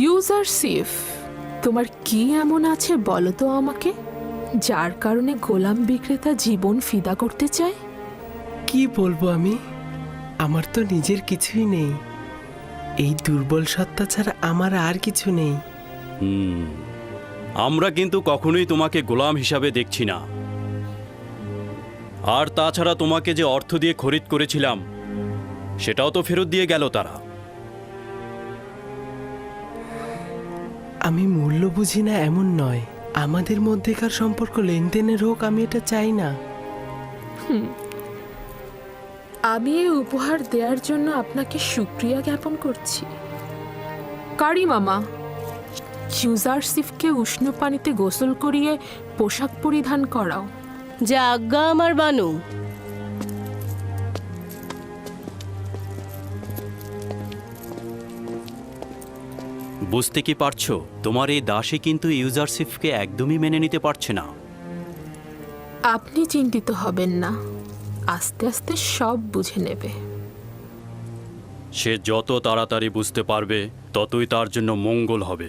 ইউজারশিপ, তোমার কি এমন আছে বলো তো আমাকে, যার কারণে গোলাম বিক্রেতা জীবন ফিদা করতে চায়? কি বলবো আমি? আমার তো নিজের কিছুই নেই। এই দুর্বল সত্তা ছাড়া আমার আর কিছু নেই। আমরা কিন্তু কখনোই তোমাকে গোলাম হিসাবে দেখছি না। আর তাছাড়া তোমাকে যে অর্থ দিয়ে খরিদ করেছিলাম সেটাও তো ফেরত দিয়ে গেল তারা। আমি মূল্য বুঝি না এমন নয়, আমাদের মধ্যেকার সম্পর্ক লেনদেনের হোক, আমি এটা চাই না। আমি এই উপহার দেওয়ার জন্য আপনাকে শুকরিয়া জ্ঞাপন করছি। কারি মামা, ইউজারশিপকে উষ্ণ পানিতে গোসল করিয়ে পোশাক পরিধান করাও। যা আজ্ঞা আমার বানু। বুঝতে কি পারছো, তোমার এই দাসী কিন্তু ইউজারশিপকে একদমই মেনে নিতে পারছে না। আপনি চিন্তিত হবেন না, আস্তে আস্তে সব বুঝে নেবে। সে যত তাড়াতাড়ি বুঝতে পারবে ততই তার জন্য মঙ্গল হবে।